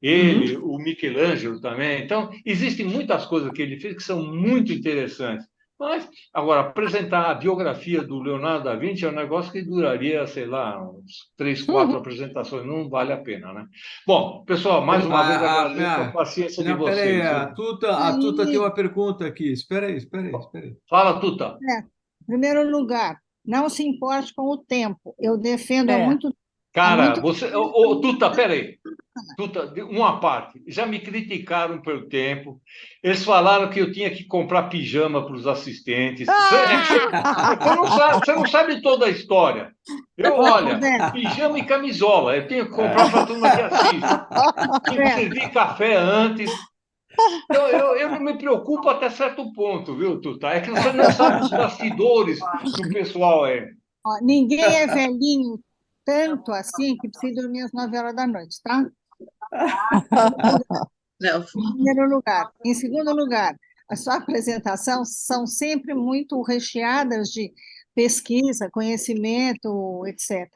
Ele, o Michelangelo também. Então, existem muitas coisas que ele fez que são muito interessantes. Mas, agora, apresentar a biografia do Leonardo da Vinci é um negócio que duraria, sei lá, uns 3, 4 apresentações. Não vale a pena, né? Bom, pessoal, mais uma vez agradeço a paciência de Não, peraí, vocês. a Tuta tem Aí, uma pergunta aqui. Espera aí, espera aí, espera aí. Fala, Tuta. em primeiro lugar, não se importe com o tempo. Eu defendo há É. muito, há Cara, muito você. Ô, Tuta, peraí. Tuta, uma parte. Já me criticaram pelo tempo. Eles falaram que eu tinha que comprar pijama para os assistentes. Você não sabe toda a história. Olha, Roberto, pijama e camisola. Eu tenho que comprar para a turma que assiste. Tem que servir café antes. Então, eu não me preocupo até certo ponto, viu, Tuta? É que você não sabe os bastidores que o pessoal é. ó, ninguém é velhinho tanto assim que precisa dormir às 9 horas da noite, tá? Não, Em primeiro lugar. Em segundo lugar, a sua apresentação são sempre muito recheadas de pesquisa, conhecimento, etc.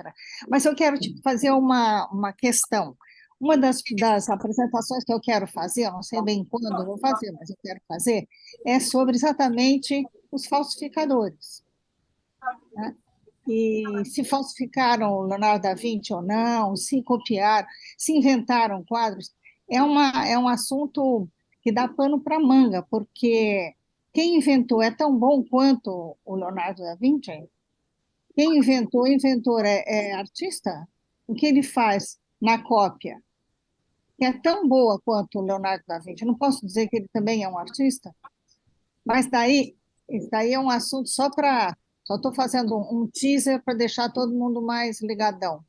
Mas eu quero te fazer uma questão. Uma das apresentações que eu quero fazer, eu não sei bem quando eu vou fazer, mas eu quero fazer, é sobre exatamente os falsificadores, né? E se falsificaram o Leonardo da Vinci ou não, se copiaram, se inventaram quadros, é um assunto que dá pano para manga, porque quem inventou é tão bom quanto o Leonardo da Vinci? Quem inventou, o inventor é artista? O que ele faz na cópia, que é tão boa quanto o Leonardo da Vinci? Eu não posso dizer que ele também é um artista? Mas isso daí é um assunto só estou fazendo um teaser para deixar todo mundo mais ligadão.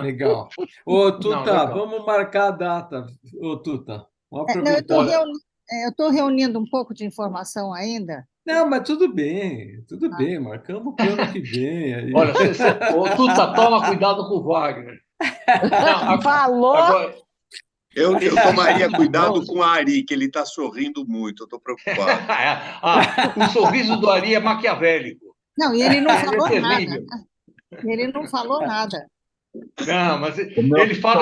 Legal. Ô, Não, Tuta, legal. vamos marcar a data. Ô, Tuta, uma Não, eu pergunta. estou reunindo um pouco de informação ainda. Não, mas tudo bem, marcamos para o ano que vem. Aí. Olha, ô, Tuta, toma cuidado com o Wagner. Não, falou? agora, Eu tomaria cuidado com o Ari, que ele está sorrindo muito, eu estou preocupado. o sorriso do Ari é maquiavélico. Não, e ele não Ele é falou nada. terrível. Ele não falou nada. Não, mas ele fala